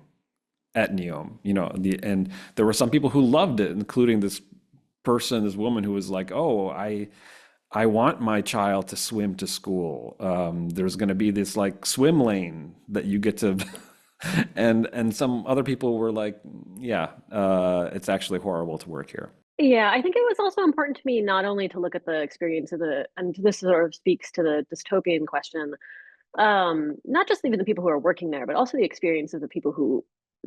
at NEOM, and there were some people who loved it, including this woman who was like, oh, I want my child to swim to school. There's going to be this like swim lane that you get to And some other people were like, yeah, it's actually horrible to work here. Yeah, I think it was also important to me not only to look at the experience of and this sort of speaks to the dystopian question, not just even the people who are working there, but also the experience of the people who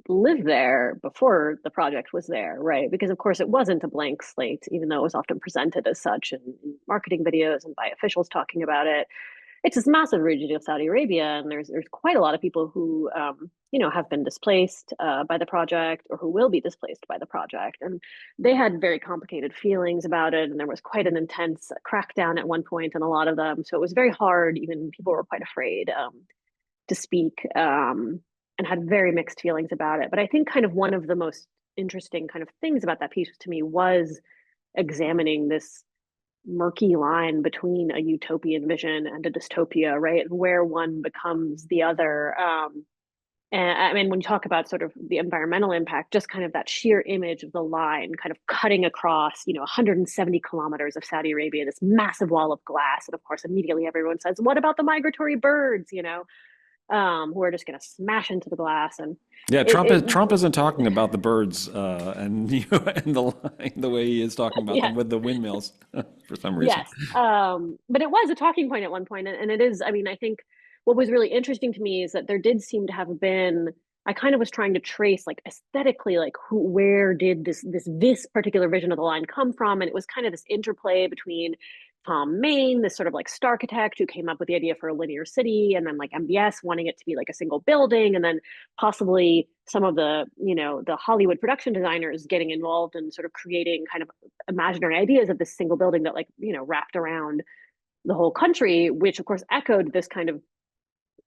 lived there before the project was there, right? Because of course it wasn't a blank slate, even though it was often presented as such in marketing videos and by officials talking about it. It's this massive region of Saudi Arabia, and there's quite a lot of people who have been displaced by the project or who will be displaced by the project, and they had very complicated feelings about it, and there was quite an intense crackdown at one point on a lot of them. So it was very hard. Even people were quite afraid to speak and had very mixed feelings about it. But I think kind of one of the most interesting kind of things about that piece to me was examining this murky line between a utopian vision and a dystopia, right? And where one becomes the other. And I mean, when you talk about sort of the environmental impact, just kind of that sheer image of the line kind of cutting across, 170 kilometers of Saudi Arabia, this massive wall of glass. And of course, immediately everyone says, what about the migratory birds, who are just going to smash into the glass? And Yeah, it, it Trump isn't talking about the birds and and the line the way he is talking about them yes, with the windmills for some reason. yes. But it was a talking point at one point, and it is. I mean, I think what was really interesting to me is that there did seem to have been. I kind of was trying to trace, like aesthetically, like where did this particular vision of the line come from, and it was kind of this interplay between Tom Main, this sort of like star architect who came up with the idea for a linear city, and then like MBS wanting it to be like a single building, and then possibly some of the Hollywood production designers getting involved and sort of creating kind of imaginary ideas of this single building that like wrapped around the whole country, which of course echoed this kind of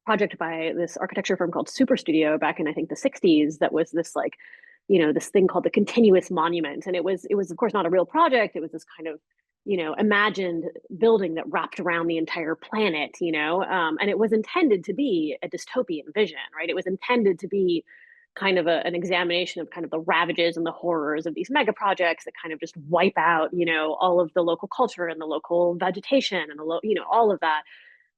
project by this architecture firm called Super Studio back in I think the 60s that was this like this thing called the continuous monument. And it was of course not a real project. It was this kind of imagined building that wrapped around the entire planet, and it was intended to be a dystopian vision, right? It was intended to be kind of an examination of kind of the ravages and the horrors of these mega projects that kind of just wipe out, all of the local culture and the local vegetation and all of that.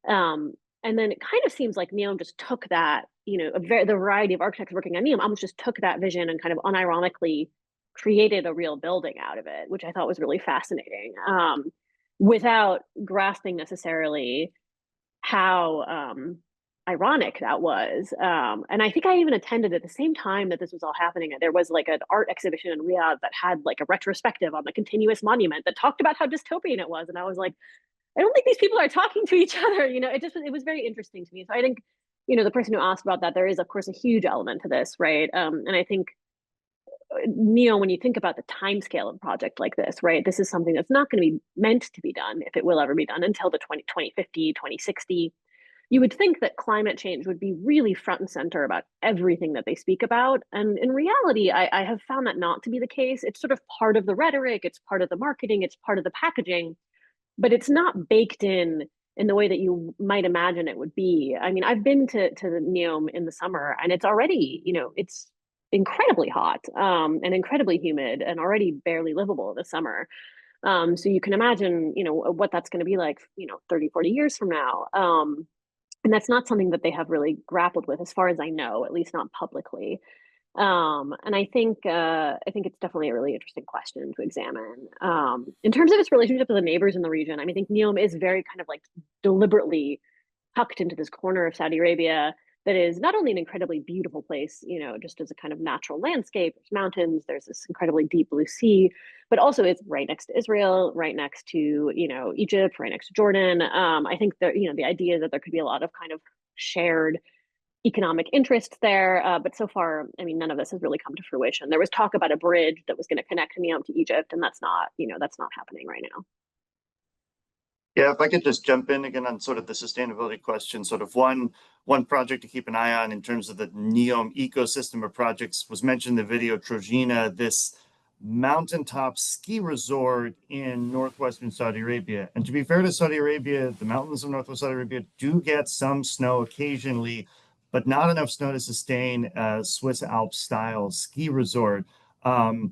Um, and then it kind of seems like Neom just took that, the variety of architects working on Neom almost just took that vision and kind of unironically created a real building out of it, which I thought was really fascinating, without grasping necessarily how ironic that was. And I think I even attended at the same time that this was all happening. There was like an art exhibition in Riyadh that had like a retrospective on the continuous monument that talked about how dystopian it was. And I was like, I don't think these people are talking to each other. It was very interesting to me. So I think, the person who asked about that, there is of course a huge element to this, right? And I think Neo, when you think about the time scale of a project like this, right, this is something that's not going to be meant to be done, if it will ever be done, until the 2050, 2060. You would think that climate change would be really front and center about everything that they speak about. And in reality, I have found that not to be the case. It's sort of part of the rhetoric, it's part of the marketing, it's part of the packaging, but it's not baked in the way that you might imagine it would be. I mean, I've been to the Neom in the summer, and it's already, it's incredibly hot and incredibly humid and already barely livable this summer. So you can imagine, what that's going to be like, 30, 40 years from now. And that's not something that they have really grappled with, as far as I know, at least not publicly. And I think it's definitely a really interesting question to examine. In terms of its relationship with the neighbors in the region, I mean, I think Neom is very kind of like deliberately tucked into this corner of Saudi Arabia that is not only an incredibly beautiful place, just as a kind of natural landscape, there's mountains, there's this incredibly deep blue sea, but also it's right next to Israel, right next to, Egypt, right next to Jordan. I think that, the idea that there could be a lot of kind of shared economic interests there. But so far, I mean, none of this has really come to fruition. There was talk about a bridge that was going to connect Neom to Egypt, and that's not happening right now. Yeah, if I could just jump in again on sort of the sustainability question, sort of one project to keep an eye on in terms of the Neom ecosystem of projects was mentioned in the video Trojena, this mountaintop ski resort in northwestern Saudi Arabia. And to be fair to Saudi Arabia, the mountains of northwest Saudi Arabia do get some snow occasionally, but not enough snow to sustain a Swiss Alps style ski resort. And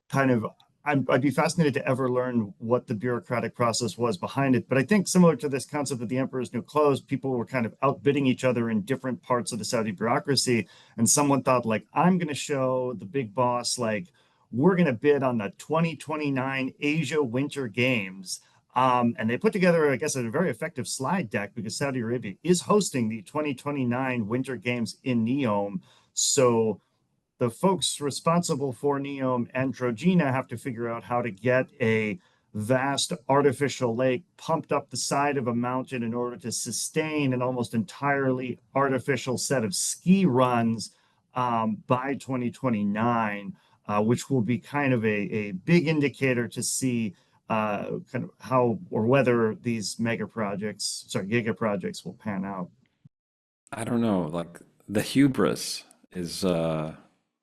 kind of I'd be fascinated to ever learn what the bureaucratic process was behind it. But I think similar to this concept of the emperor's new clothes, people were kind of outbidding each other in different parts of the Saudi bureaucracy. And someone thought, like, I'm going to show the big boss, like, we're going to bid on the 2029 Asia Winter Games. And they put together, I guess, a very effective slide deck because Saudi Arabia is hosting the 2029 Winter Games in Neom. So the folks responsible for Neom and Trojena have to figure out how to get a vast artificial lake pumped up the side of a mountain in order to sustain an almost entirely artificial set of ski runs by 2029, which will be kind of a big indicator to see kind of how or whether these giga projects will pan out. I don't know, like the hubris is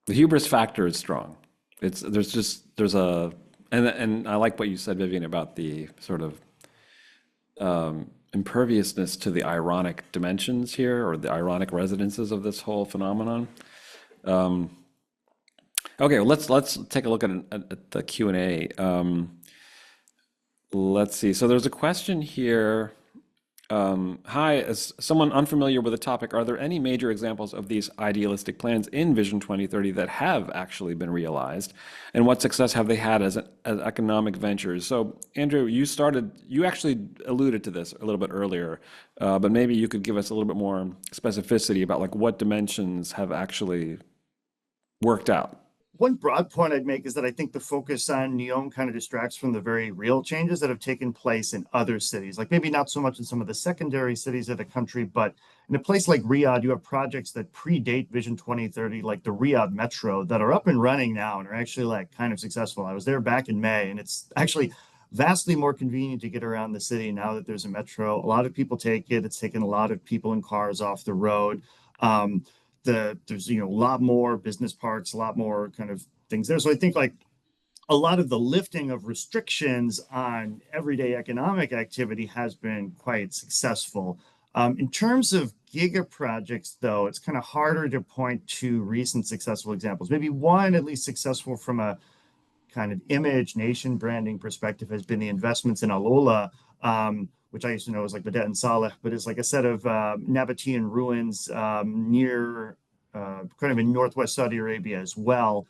the hubris factor is strong. There's a and I like what you said, Vivian, about the sort of imperviousness to the ironic dimensions here, or the ironic resonances of this whole phenomenon. Okay, well, let's take a look at the Q&A. Let's see. So there's a question here. Hi, as someone unfamiliar with the topic, are there any major examples of these idealistic plans in Vision 2030 that have actually been realized? And what success have they had as economic ventures? So, Andrew, you actually alluded to this a little bit earlier, but maybe you could give us a little bit more specificity about like what dimensions have actually worked out. One broad point I'd make is that I think the focus on Neom kind of distracts from the very real changes that have taken place in other cities, like maybe not so much in some of the secondary cities of the country, but in a place like Riyadh, you have projects that predate Vision 2030, like the Riyadh Metro, that are up and running now and are actually like kind of successful. I was there back in May, and it's actually vastly more convenient to get around the city now that there's a metro. A lot of people take it. It's taken a lot of people and cars off the road. There's a lot more business parks, a lot more kind of things there. So I think like a lot of the lifting of restrictions on everyday economic activity has been quite successful. In terms of giga projects, though, it's kind of harder to point to recent successful examples. Maybe one at least successful from a kind of image nation branding perspective has been the investments in Alola, which I used to know as like Badet and Saleh, but it's like a set of Nabatean ruins near kind of in northwest Saudi Arabia as well.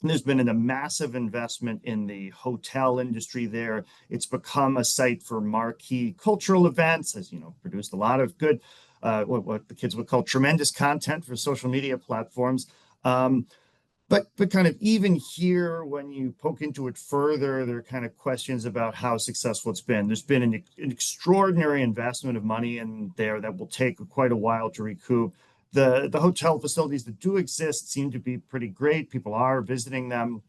There's been a massive investment in the hotel industry there. It's become a site for marquee cultural events, has produced a lot of good, what the kids would call tremendous content for social media platforms. But kind of even here, when you poke into it further, there are kind of questions about how successful it's been. There's been an extraordinary investment of money in there that will take quite a while to recoup. The hotel facilities that do exist seem to be pretty great. People are visiting them.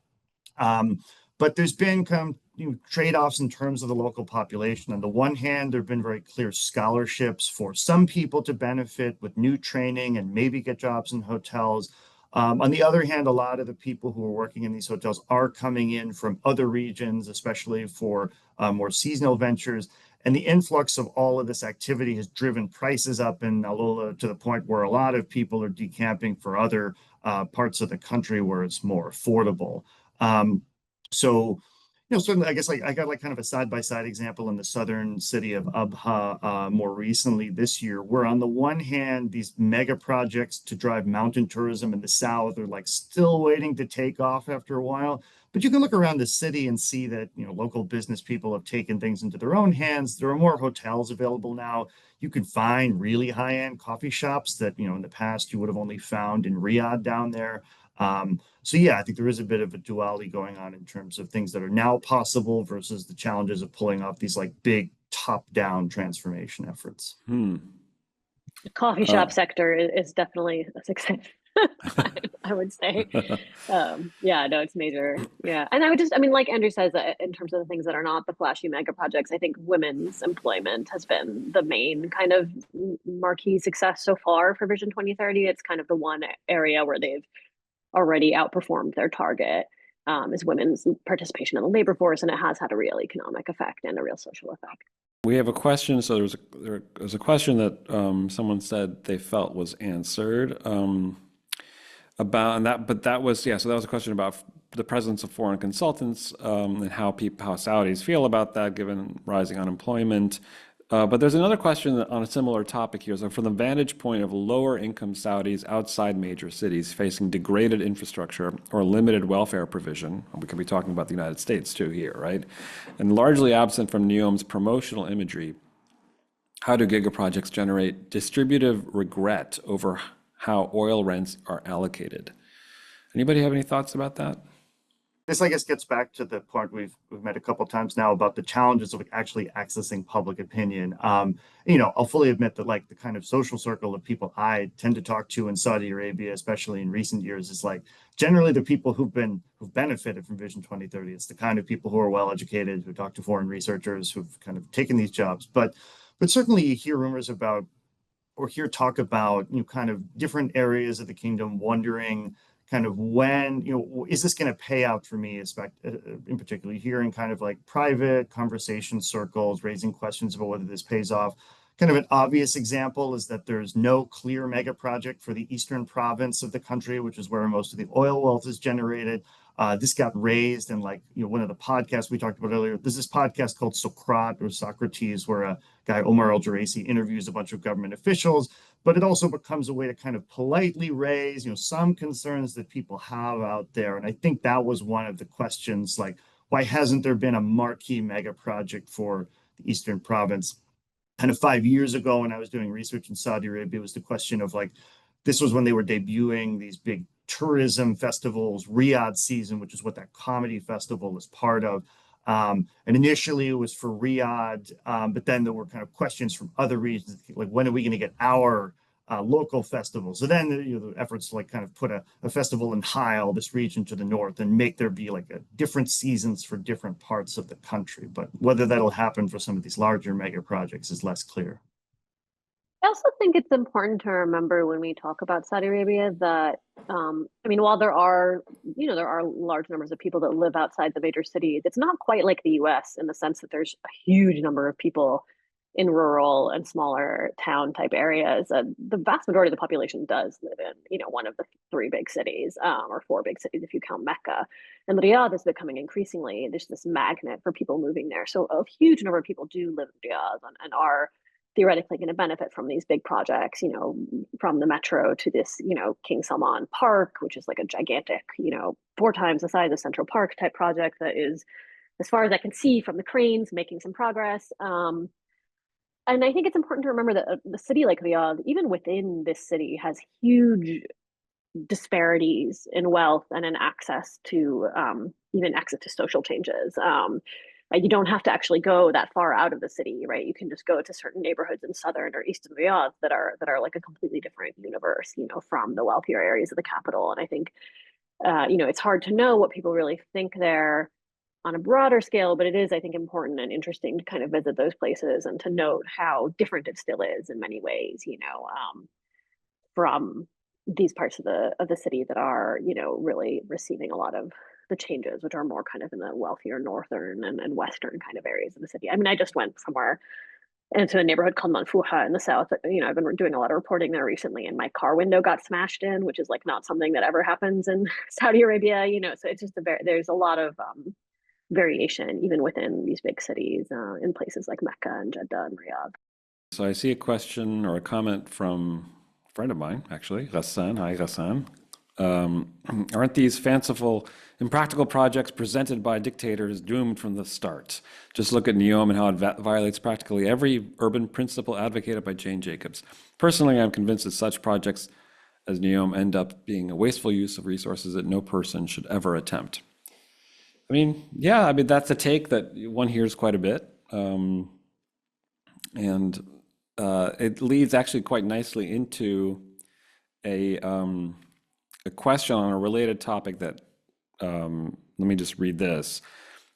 But there's been kind of trade-offs in terms of the local population. On the one hand, there have been very clear scholarships for some people to benefit with new training and maybe get jobs in hotels. On the other hand, a lot of the people who are working in these hotels are coming in from other regions, especially for more seasonal ventures. And the influx of all of this activity has driven prices up in Alola to the point where a lot of people are decamping for other parts of the country where it's more affordable. So certainly, I guess I got like kind of a side-by-side example in the southern city of Abha more recently this year, where on the one hand, these mega projects to drive mountain tourism in the south are like still waiting to take off after a while. But you can look around the city and see that local business people have taken things into their own hands. There are more hotels available now. You can find really high-end coffee shops that in the past you would have only found in Riyadh down there. So yeah, I think there is a bit of a duality going on in terms of things that are now possible versus the challenges of pulling off these like big top-down transformation efforts. The coffee shop sector is definitely a success. I would say. Yeah, no, it's major. Yeah. And I mean, like Andrew says, in terms of the things that are not the flashy mega projects, I think women's employment has been the main kind of marquee success so far for Vision 2030. It's kind of the one area where they've already outperformed their target, is women's participation in the labor force, and it has had a real economic effect and a real social effect. We have a question. So there's a question that someone said they felt was answered about, and that was so that was a question about the presence of foreign consultants and how Saudis feel about that, given rising unemployment. But there's another question on a similar topic here. So from the vantage point of lower income Saudis outside major cities facing degraded infrastructure or limited welfare provision, we could be talking about the United States too here, right? And largely absent from NEOM's promotional imagery, how do giga-projects generate distributive regret over how oil rents are allocated? Anybody have any thoughts about that? This, I guess, gets back to the point we've made a couple of times now about the challenges of actually accessing public opinion. I'll fully admit that like the kind of social circle of people I tend to talk to in Saudi Arabia, especially in recent years, is like generally the people who've benefited from Vision 2030. It's the kind of people who are well educated, who talk to foreign researchers, who've kind of taken these jobs. But certainly you hear rumors about or hear talk about kind of different areas of the kingdom wondering kind of when, is this going to pay out for me, in particular, hearing kind of like private conversation circles, raising questions about whether this pays off. Kind of an obvious example is that there's no clear mega project for the eastern province of the country, which is where most of the oil wealth is generated. This got raised in one of the podcasts we talked about earlier. There's this podcast called Socrates, where a guy, Omar Al-Geraisi, interviews a bunch of government officials, but it also becomes a way to kind of politely raise, some concerns that people have out there. And I think that was one of the questions, like, why hasn't there been a marquee mega project for the eastern province? Kind of 5 years ago, when I was doing research in Saudi Arabia, it was the question of like, this was when they were debuting these big tourism festivals, Riyadh season, which is what that comedy festival is part of. And initially it was for Riyadh, but then there were kind of questions from other regions, like when are we going to get our local festival? So then the efforts to like kind of put a festival in Hyle, this region to the north, and make there be like different seasons for different parts of the country. But whether that'll happen for some of these larger mega projects is less clear. I also think it's important to remember when we talk about Saudi Arabia that, while there are large numbers of people that live outside the major cities, it's not quite like the US in the sense that there's a huge number of people in rural and smaller town type areas. The vast majority of the population does live in, one of the three big cities, or four big cities if you count Mecca. And Riyadh is becoming increasingly, there's this magnet for people moving there. So a huge number of people do live in Riyadh and are theoretically going to benefit from these big projects, from the metro to this, King Salman Park, which is like a gigantic, 4 times the size of Central Park type project that is, as far as I can see from the cranes, making some progress. And I think it's important to remember that the city like Riyadh, even within this city, has huge disparities in wealth and in access to even access to social changes. You don't have to actually go that far out of the city, right? You can just go to certain neighborhoods in southern or eastern Riyadh that are like a completely different universe, from the wealthier areas of the capital. And I think, it's hard to know what people really think there on a broader scale, but it is, I think, important and interesting to kind of visit those places and to note how different it still is in many ways, from these parts of the city that are, really receiving a lot of the changes, which are more kind of in the wealthier northern and western kind of areas of the city. I just went somewhere into a neighborhood called Manfuha in the south. I've been doing a lot of reporting there recently, and my car window got smashed in, which is like not something that ever happens in Saudi Arabia. So it's just there's a lot of variation even within these big cities in places like Mecca and Jeddah and Riyadh. So I see a question or a comment from a friend of mine, actually, Ghassan. Hi, Ghassan. Aren't these fanciful, impractical projects presented by dictators doomed from the start? Just look at NEOM and how it violates practically every urban principle advocated by Jane Jacobs. Personally, I'm convinced that such projects as NEOM end up being a wasteful use of resources that no person should ever attempt. That's a take that one hears quite a bit. It leads actually quite nicely into a question on a related topic that, let me just read this.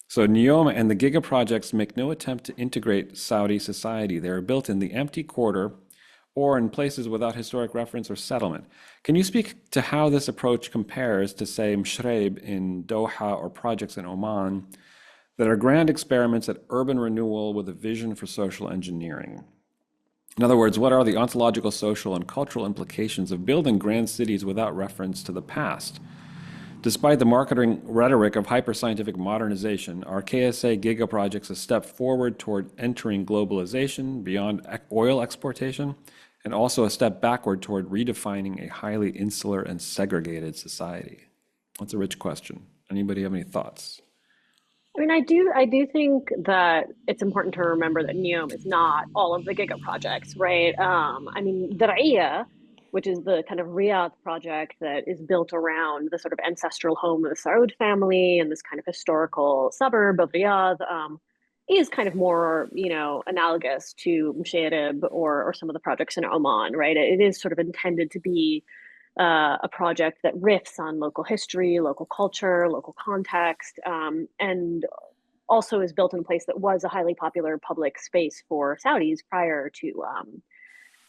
So NEOM and the Giga-Projects make no attempt to integrate Saudi society. They are built in the empty quarter or in places without historic reference or settlement. Can you speak to how this approach compares to, say, Mshreib in Doha or projects in Oman that are grand experiments at urban renewal with a vision for social engineering? In other words, what are the ontological, social, and cultural implications of building grand cities without reference to the past? Despite the marketing rhetoric of hyper-scientific modernization, are KSA Giga-Projects a step forward toward entering globalization beyond oil exportation, and also a step backward toward redefining a highly insular and segregated society? That's a rich question. Anybody have any thoughts? I mean, I do think that it's important to remember that NEOM is not all of the Giga projects, right? I mean, Diriyah, which is the kind of Riyadh project that is built around the sort of ancestral home of the Saud family and this kind of historical suburb of Riyadh, is kind of more, analogous to Musharrab or some of the projects in Oman, right? It is sort of intended to be a project that riffs on local history, local culture, local context, and also is built in a place that was a highly popular public space for Saudis prior to,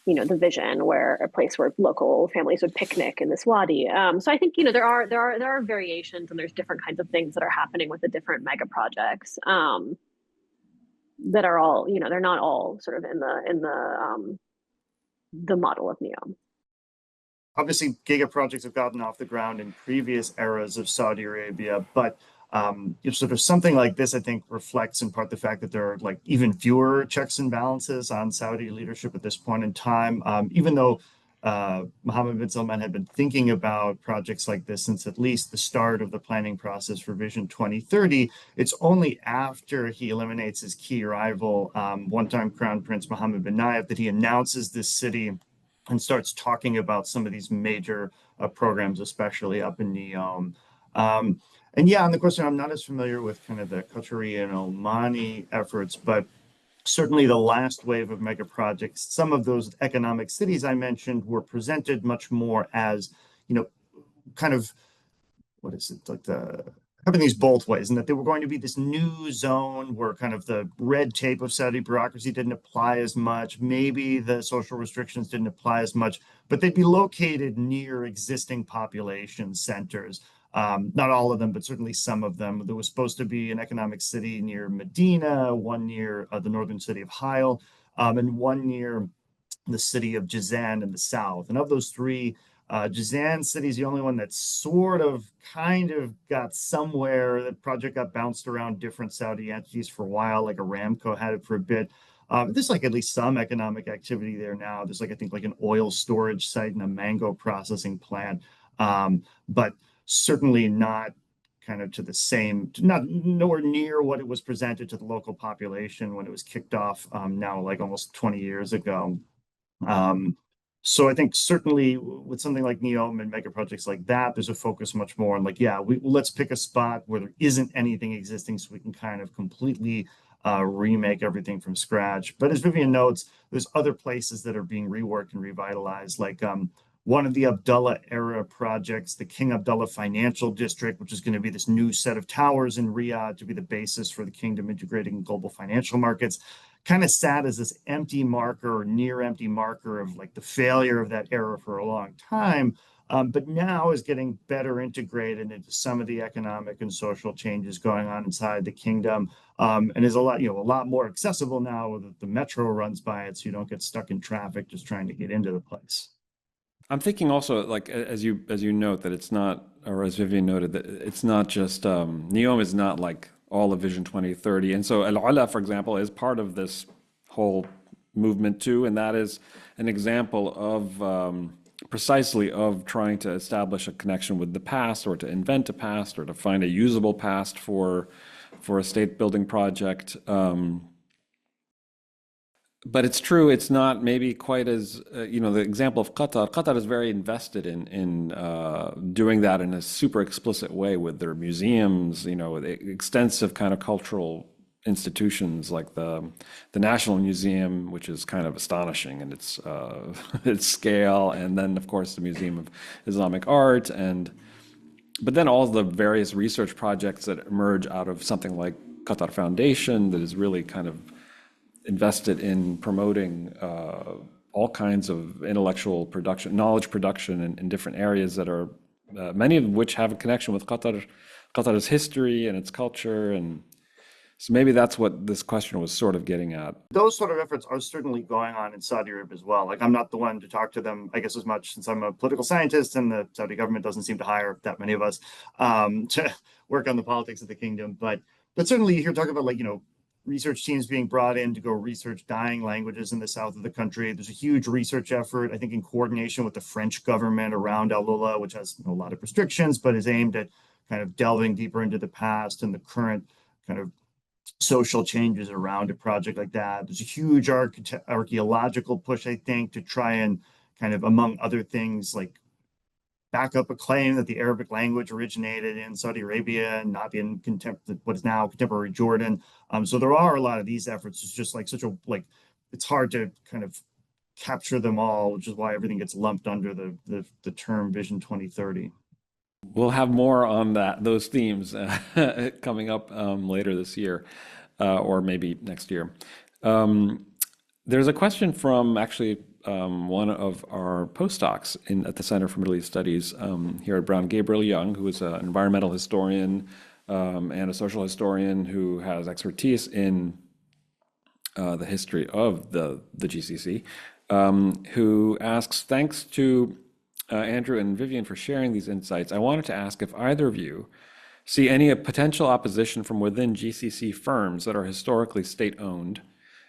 the Vision, where a place where local families would picnic in this wadi. So I think there are variations and there's different kinds of things that are happening with the different mega projects that are all they're not all sort of in the model of NEOM. Obviously, Giga projects have gotten off the ground in previous eras of Saudi Arabia, but sort of something like this, I think, reflects in part the fact that there are like even fewer checks and balances on Saudi leadership at this point in time. Even though Mohammed bin Salman had been thinking about projects like this since at least the start of the planning process for Vision 2030, it's only after he eliminates his key rival, one-time Crown Prince Mohammed bin Nayef, that he announces this city and starts talking about some of these major programs, especially up in NEOM. And yeah, on the question, I'm not as familiar with kind of the Qatari and Omani efforts, but certainly the last wave of mega projects, some of those economic cities I mentioned were presented much more as, kind of, what is it, like having these both ways, and that they were going to be this new zone where kind of the red tape of Saudi bureaucracy didn't apply as much. Maybe the social restrictions didn't apply as much, but they'd be located near existing population centers. Not all of them, but certainly some of them. There was supposed to be an economic city near Medina, one near the northern city of Hyle, and one near the city of Jazan in the south. And of those three, Jazan city is the only one that kind of got somewhere. The project got bounced around different Saudi entities for a while, like Aramco had it for a bit. There's like at least some economic activity there now. There's I think like an oil storage site and a mango processing plant. But certainly not kind of to the same, nowhere near what it was presented to the local population when it was kicked off now like almost 20 years ago. So I think certainly with something like NEOM and mega projects like that, there's a focus much more on let's pick a spot where there isn't anything existing so we can kind of completely remake everything from scratch. But as Vivian notes, there's other places that are being reworked and revitalized, like one of the Abdullah era projects, the King Abdullah Financial District, which is going to be this new set of towers in Riyadh to be the basis for the kingdom integrating global financial markets. Kind of sat as this empty marker or near empty marker of like the failure of that era for a long time, but now is getting better integrated into some of the economic and social changes going on inside the kingdom, and is a lot more accessible now that the metro runs by it, so you don't get stuck in traffic just trying to get into the place. I'm thinking also, like as you note, that it's not, or as Vivian noted, that it's not just NEOM is not like all of Vision 2030, and so Al Ula, for example, is part of this whole movement too, and that is an example of precisely of trying to establish a connection with the past, or to invent a past, or to find a usable past for a state building project. But it's true, it's not maybe quite as, the example of Qatar. Qatar is very invested in doing that in a super explicit way with their museums, with extensive kind of cultural institutions like the National Museum, which is kind of astonishing in its its scale, and then of course the Museum of Islamic Art, but then all the various research projects that emerge out of something like Qatar Foundation that is really kind of invested in promoting all kinds of intellectual production, knowledge production in different areas that are, many of which have a connection with Qatar's history and its culture. And So maybe that's what this question was sort of getting at. Those sort of efforts are certainly going on in Saudi Arabia as well. Like, I'm not the one to talk to them, I guess, as much, since I'm a political scientist and the Saudi government doesn't seem to hire that many of us to work on the politics of the kingdom. But certainly you hear talk about, like, research teams being brought in to go research dying languages in the south of the country. There's a huge research effort, I think, in coordination with the French government around Al Lula, which has a lot of restrictions, but is aimed at kind of delving deeper into the past and the current kind of social changes around a project like that. There's a huge archaeological push, I think, to try and kind of, among other things, like back up a claim that the Arabic language originated in Saudi Arabia and not in what is now contemporary Jordan. So there are a lot of these efforts. It's just like it's hard to kind of capture them all, which is why everything gets lumped under the term Vision 2030. We'll have more on those themes coming up later this year, or maybe next year. There's a question from actually one of our postdocs at the Center for Middle East Studies here at Brown, Gabriel Young, who is an environmental historian and a social historian who has expertise in the history of the GCC, who asks, thanks to Andrew and Vivian for sharing these insights. I wanted to ask if either of you see any potential opposition from within GCC firms that are historically state-owned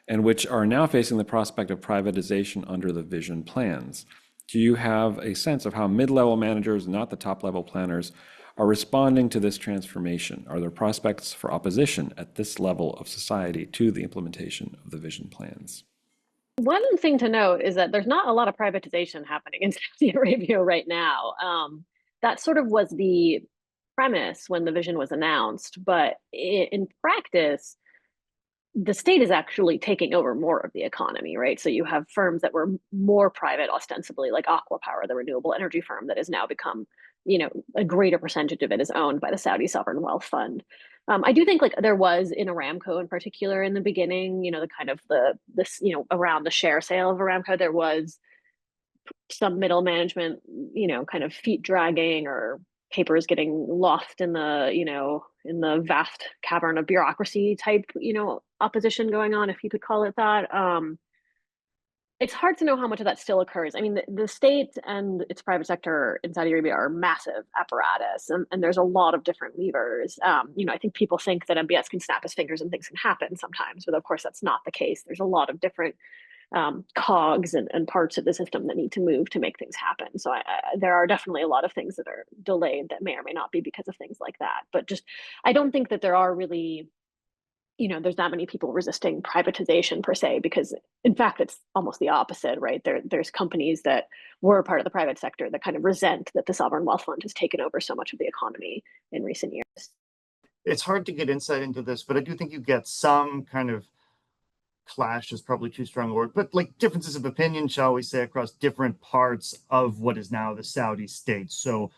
and which are now facing the prospect of privatization under the Vision plans. Do you have a sense of how mid-level managers, not the top-level planners, are responding to this transformation? Are there prospects for opposition at this level of society to the implementation of the Vision plans? One thing to note is that there's not a lot of privatization happening in Saudi Arabia right now. That sort of was the premise when the vision was announced, but in practice, the state is actually taking over more of the economy, right? So you have firms that were more private, ostensibly, like Aqua Power, the renewable energy firm that has now become, a greater percentage of it is owned by the Saudi Sovereign Wealth Fund. I do think, like, there was in Aramco in particular in the beginning, the kind of around the share sale of Aramco, there was some middle management, kind of feet dragging or papers getting lost in the vast cavern of bureaucracy type, opposition going on, if you could call it that. It's hard to know how much of that still occurs. I mean, the state and its private sector in Saudi Arabia are massive apparatus, and there's a lot of different levers. I think people think that MBS can snap his fingers and things can happen sometimes, but of course that's not the case. There's a lot of different cogs and parts of the system that need to move to make things happen. So there are definitely a lot of things that are delayed that may or may not be because of things like that. But I don't think that there are really, there's that many people resisting privatization per se, because in fact, it's almost the opposite, right? There's companies that were part of the private sector that kind of resent that the Sovereign Wealth Fund has taken over so much of the economy in recent years. It's hard to get insight into this, but I do think you get some kind of clash is probably too strong a word, but like differences of opinion, shall we say, across different parts of what is now the Saudi state. So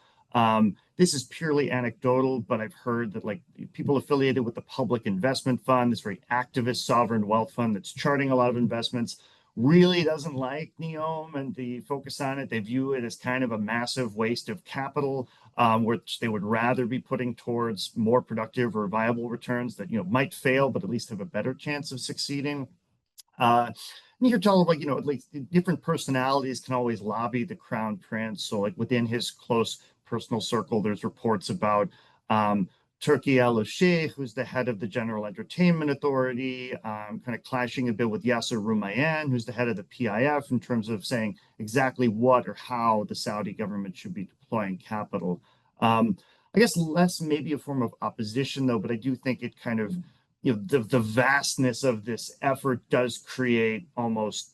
this is purely anecdotal, but I've heard that, like, people affiliated with the Public Investment Fund, this very activist sovereign wealth fund that's charting a lot of investments, really doesn't like NEOM and the focus on it. They view it as kind of a massive waste of capital, which they would rather be putting towards more productive or viable returns that, might fail, but at least have a better chance of succeeding. And you hear tell, like, at least different personalities can always lobby the crown prince. So, like, within his close personal circle, there's reports about Turki al-Sheikh, who's the head of the General Entertainment Authority, kind of clashing a bit with Yasser Rumayyan, who's the head of the PIF, in terms of saying exactly what or how the Saudi government should be deploying capital. I guess less maybe a form of opposition, though, but I do think it kind of, the vastness of this effort does create almost,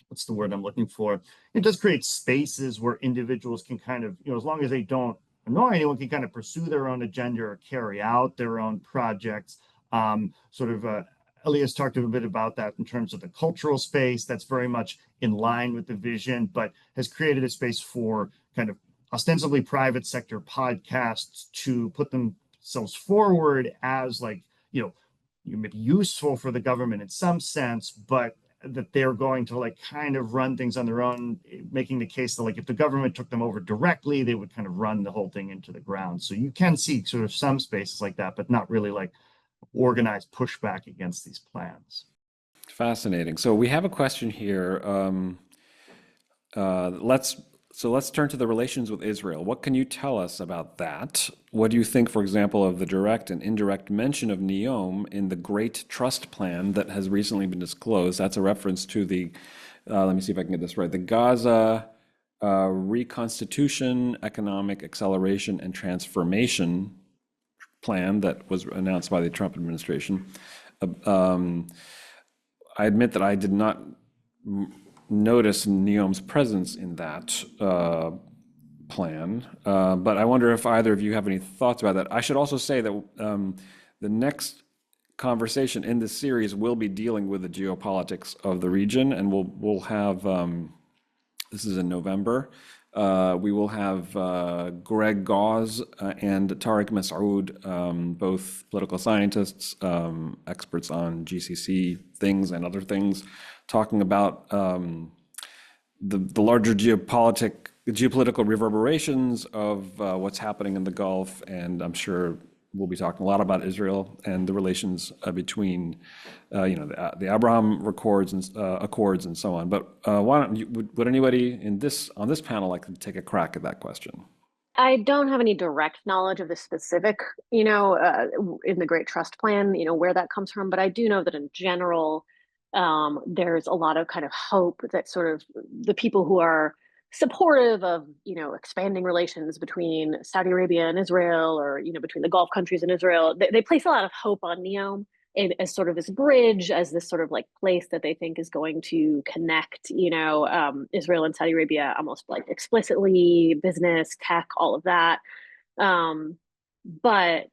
what's the word I'm looking for? It does create spaces where individuals can kind of, as long as they don't annoy anyone, can kind of pursue their own agenda or carry out their own projects. Elias talked a bit about that in terms of the cultural space. That's very much in line with the vision, but has created a space for kind of ostensibly private sector podcasts to put themselves forward as, like, you may be useful for the government in some sense, but that they're going to, like, kind of run things on their own, making the case that, like, if the government took them over directly, they would kind of run the whole thing into the ground. So you can see sort of some spaces like that, but not really like organized pushback against these plans. Fascinating. So we have a question here. Let's turn to the relations with Israel. What can you tell us about that? What do you think, for example, of the direct and indirect mention of NEOM in the Great Trust Plan that has recently been disclosed? That's a reference to the, let me see if I can get this right, the Gaza Reconstitution, Economic Acceleration and Transformation Plan that was announced by the Trump administration. I admit that I did not notice NEOM's presence in that plan, but I wonder if either of you have any thoughts about that. I should also say that the next conversation in this series will be dealing with the geopolitics of the region, and we'll have, this is in November, we will have Greg Gause and Tariq Masoud, both political scientists, experts on GCC things and other things, talking about the larger geopolitical reverberations of what's happening in the Gulf, and I'm sure we'll be talking a lot about Israel and the relations between, the Abraham Accords and so on. But why don't you? Would anybody on this panel like to take a crack at that question? I don't have any direct knowledge of the specific, in the Great Trust Plan, where that comes from. But I do know that in general, there's a lot of kind of hope that sort of the people who are supportive of, expanding relations between Saudi Arabia and Israel, or, between the Gulf countries and Israel, they place a lot of hope on NEOM as sort of this bridge, as this sort of like place that they think is going to connect, Israel and Saudi Arabia almost like explicitly, business, tech, all of that. But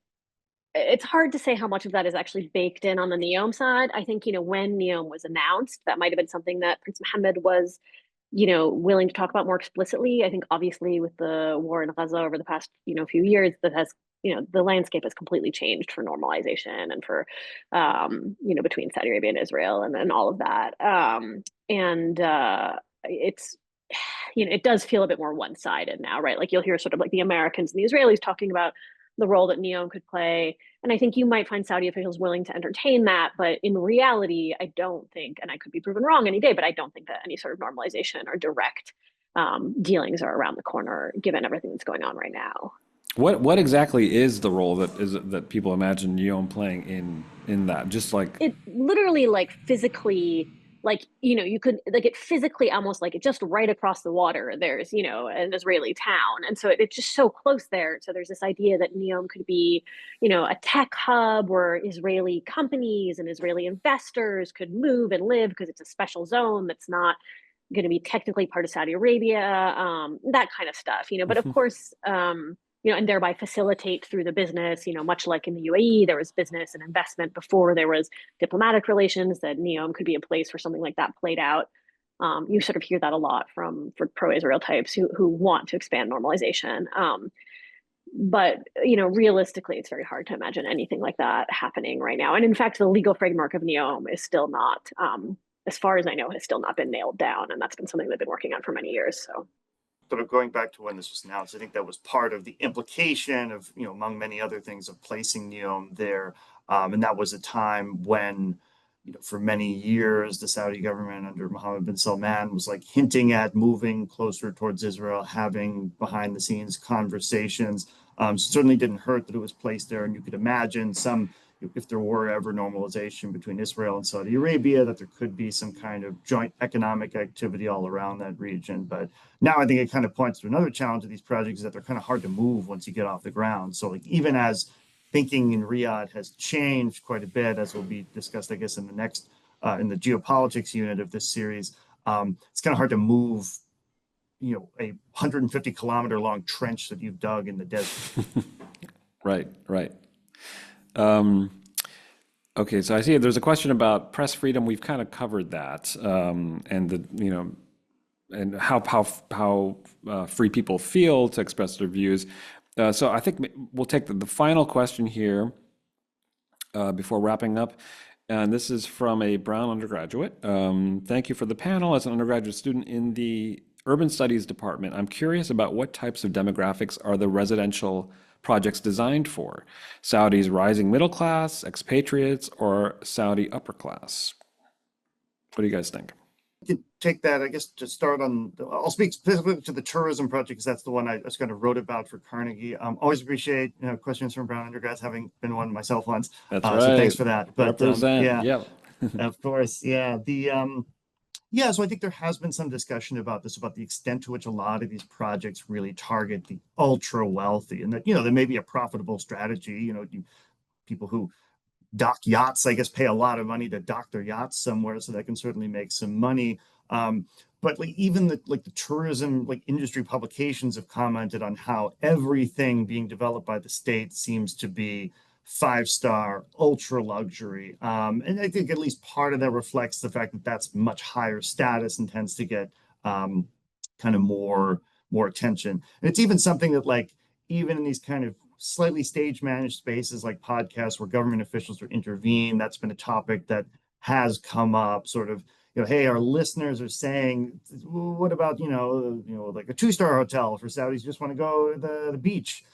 it's hard to say how much of that is actually baked in on the NEOM side. I think, when NEOM was announced, that might have been something that Prince Mohammed was, willing to talk about more explicitly. I think obviously with the war in Gaza over the past, few years, that has, the landscape has completely changed for normalization and for, between Saudi Arabia and Israel and all of that. It's, it does feel a bit more one-sided now, right? Like you'll hear sort of like the Americans and the Israelis talking about the role that NEOM could play. And I think you might find Saudi officials willing to entertain that. But in reality, I don't think, and I could be proven wrong any day, but I don't think that any sort of normalization or direct dealings are around the corner, given everything that's going on right now. What exactly is the role that people imagine NEOM playing in that? Just like it literally like physically, like, you could like it physically almost like it just right across the water. There's, an Israeli town. And so it's just so close there. So there's this idea that NEOM could be, a tech hub where Israeli companies and Israeli investors could move and live because it's a special zone that's not going to be technically part of Saudi Arabia, that kind of stuff, but of course, and thereby facilitate through the business, much like in the UAE, there was business and investment before there was diplomatic relations, that NEOM could be a place where something like that played out. You sort of hear that a lot for pro-Israel types who want to expand normalization. But, realistically, it's very hard to imagine anything like that happening right now. And in fact, the legal framework of NEOM is still not, as far as I know, has still not been nailed down. And that's been something they've been working on for many years. So. Sort of going back to when this was announced, I think that was part of the implication of, among many other things, of placing NEOM there. And that was a time when, for many years, the Saudi government under Mohammed bin Salman was like hinting at moving closer towards Israel, having behind the scenes conversations. Certainly didn't hurt that it was placed there. And you could imagine if there were ever normalization between Israel and Saudi Arabia, that there could be some kind of joint economic activity all around that region. But now I think it kind of points to another challenge of these projects, is that they're kind of hard to move once you get off the ground. So like even as thinking in Riyadh has changed quite a bit, as will be discussed, I guess, in the next, in the geopolitics unit of this series, it's kind of hard to move, a 150-kilometer long trench that you've dug in the desert. Right. Okay, so I see there's a question about press freedom. We've kind of covered that, and and how free people feel to express their views. So I think we'll take the final question here before wrapping up. And this is from a Brown undergraduate. Thank you for the panel. As an undergraduate student in the Urban Studies Department, I'm curious about what types of demographics are the residential projects designed for? Saudi's rising middle class, expatriates, or Saudi upper class? What do you guys think? Could take that, I guess, to start on, I'll speak specifically to the tourism project because that's the one I just kind of wrote about for Carnegie. Always appreciate, questions from Brown undergrads, having been one myself once. That's So thanks right. for that. But Represent. yeah, Yep. of course. Yeah. Yeah, so I think there has been some discussion about this, about the extent to which a lot of these projects really target the ultra wealthy, and that, there may be a profitable strategy. People who dock yachts, I guess, pay a lot of money to dock their yachts somewhere, so that can certainly make some money. But like even the tourism industry publications have commented on how everything being developed by the state seems to be 5-star ultra luxury. And I think at least part of that reflects the fact that that's much higher status and tends to get kind of more attention. And it's even something that even in these kind of slightly stage managed spaces like podcasts where government officials are intervene, that's been a topic that has come up sort of, hey, our listeners are saying, what about, like a 2-star hotel for Saudis who just want to go to the beach.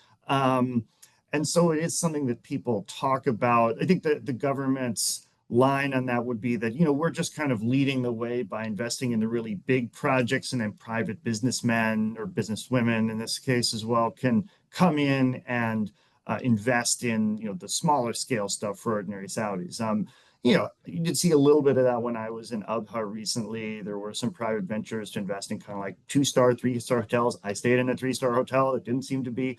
And so it is something that people talk about. I think that the government's line on that would be that, we're just kind of leading the way by investing in the really big projects, and then private businessmen or businesswomen in this case as well can come in and invest in, the smaller scale stuff for ordinary Saudis. You did see a little bit of that when I was in Abha recently. There were some private ventures to invest in kind of like 2-star, 3-star hotels. I stayed in a 3-star hotel. It didn't seem to be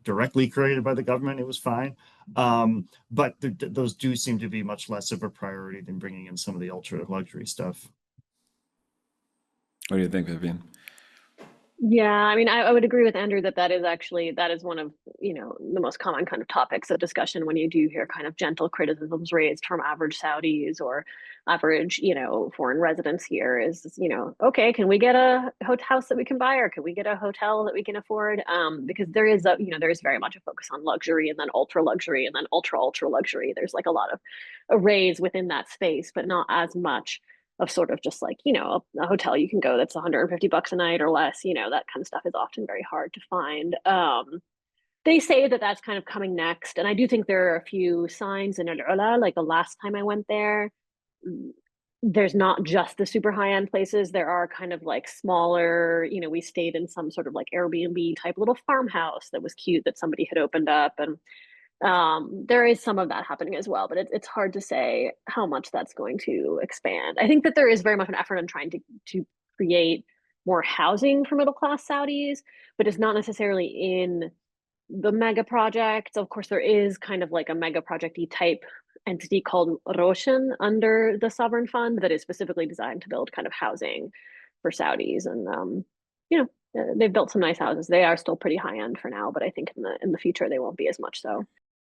directly created by the government. It was fine. But those do seem to be much less of a priority than bringing in some of the ultra luxury stuff. What do you think, Vivian? Yeah, I mean, I would agree with Andrew that that is one of, the most common kind of topics of discussion when you do hear kind of gentle criticisms raised from average Saudis or average, foreign residents here is, okay, can we get a house that we can buy, or can we get a hotel that we can afford? Because there is there is very much a focus on luxury, and then ultra luxury, and then ultra luxury. There's like a lot of arrays within that space, but not as much of sort of just a hotel you can go that's $150 a night or less. That kind of stuff is often very hard to find. They say that that's kind of coming next, and I do think there are a few signs in Al Ula. Like the last time I went there, there's not just the super high end places. There are kind of like smaller, we stayed in some sort of like Airbnb type little farmhouse that was cute that somebody had opened up, and there is some of that happening as well, but it's hard to say how much that's going to expand. I think that there is very much an effort in trying to create more housing for middle class Saudis, but it's not necessarily in the mega projects. Of course, there is kind of like a mega project-y type entity called Roshan under the sovereign fund that is specifically designed to build kind of housing for Saudis, and they've built some nice houses. They are still pretty high end for now, but I think in the future they won't be as much so.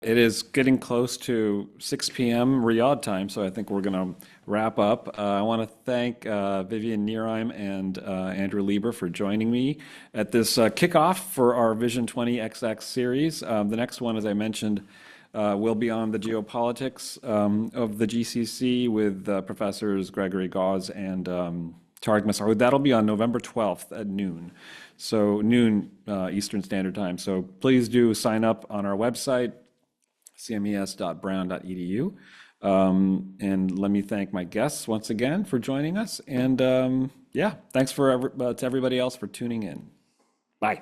It is getting close to 6 p.m. Riyadh time, so I think we're going to wrap up. I want to thank Vivian Nereim and Andrew Lieber for joining me at this kickoff for our Vision 20XX series. The next one, as I mentioned, will be on the geopolitics of the GCC with Professors Gregory Gause and Tariq Masoud. That'll be on November 12th at noon. So noon Eastern Standard Time. So please do sign up on our website, cmes.brown.edu. And let me thank my guests once again for joining us. And yeah, thanks to everybody else for tuning in. Bye.